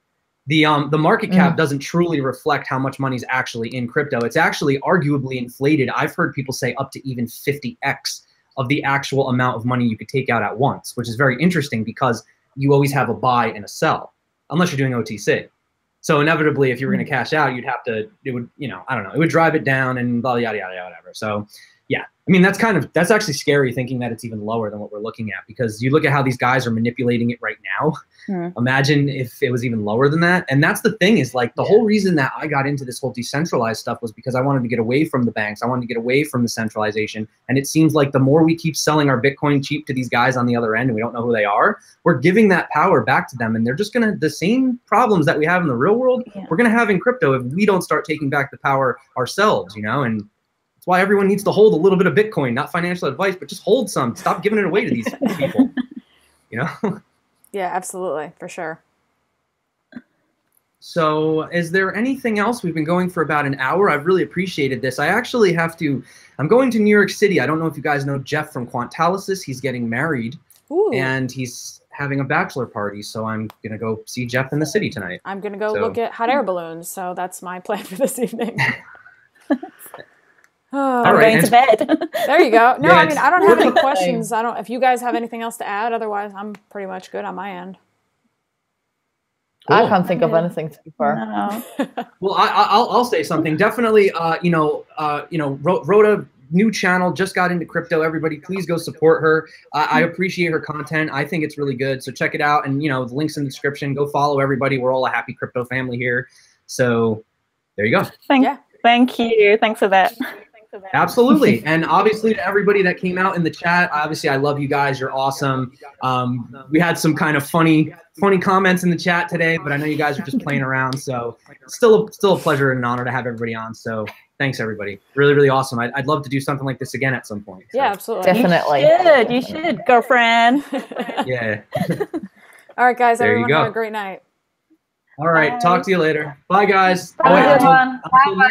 The market cap doesn't truly reflect how much money is actually in crypto. It's actually arguably inflated. I've heard people say up to even 50x of the actual amount of money you could take out at once, which is very interesting because you always have a buy and a sell, unless you're doing OTC. So inevitably, if you were going to cash out, you'd have to, it would, you know, I don't know, it would drive it down and blah, yada, yada, yada, whatever. So yeah, I mean, that's actually scary thinking that it's even lower than what we're looking at, because you look at how these guys are manipulating it right now. Imagine if it was even lower than that. And that's the thing, is like the whole reason that I got into this whole decentralized stuff was because I wanted to get away from the banks. I wanted to get away from the centralization. And it seems like the more we keep selling our Bitcoin cheap to these guys on the other end, and we don't know who they are, we're giving that power back to them. And they're just going to, the same problems that we have in the real world, we're going to have in crypto if we don't start taking back the power ourselves, you know? And that's why everyone needs to hold a little bit of Bitcoin, not financial advice, but just hold some. Stop giving it away to these people, you know? Yeah, absolutely, for sure. So is there anything else? We've been going for about an hour. I've really appreciated this. I actually have to, I'm going to New York City. I don't know if you guys know Jeff from Quantalysis. He's getting married. Ooh. And he's having a bachelor party. So I'm going to go see Jeff in the city tonight. I'm going to go look at hot air balloons. So that's my plan for this evening. I'm going to bed. There you go. No, I mean, I don't have any questions. If you guys have anything else to add, otherwise I'm pretty much good on my end. Cool. I can't think of anything to be fair. No. Well, I'll say something. Definitely, Rhode, new channel, just got into crypto. Everybody, please go support her. I appreciate her content. I think it's really good. So check it out. And, the link's in the description. Go follow everybody. We're all a happy crypto family here. So there you go. Thank you. Thanks for that. Absolutely. And obviously to everybody that came out in the chat, obviously I love you guys. You're awesome. We had some kind of funny comments in the chat today, but I know you guys are just playing around. So still a pleasure and an honor to have everybody on. So thanks everybody. Really, really awesome. I'd love to do something like this again at some point. So. Yeah, absolutely. Definitely. You should, girlfriend. Yeah. All right, guys. There Everyone you go. have a great night. All right. Bye. Talk to you later. Bye, guys. Bye, everyone. Bye.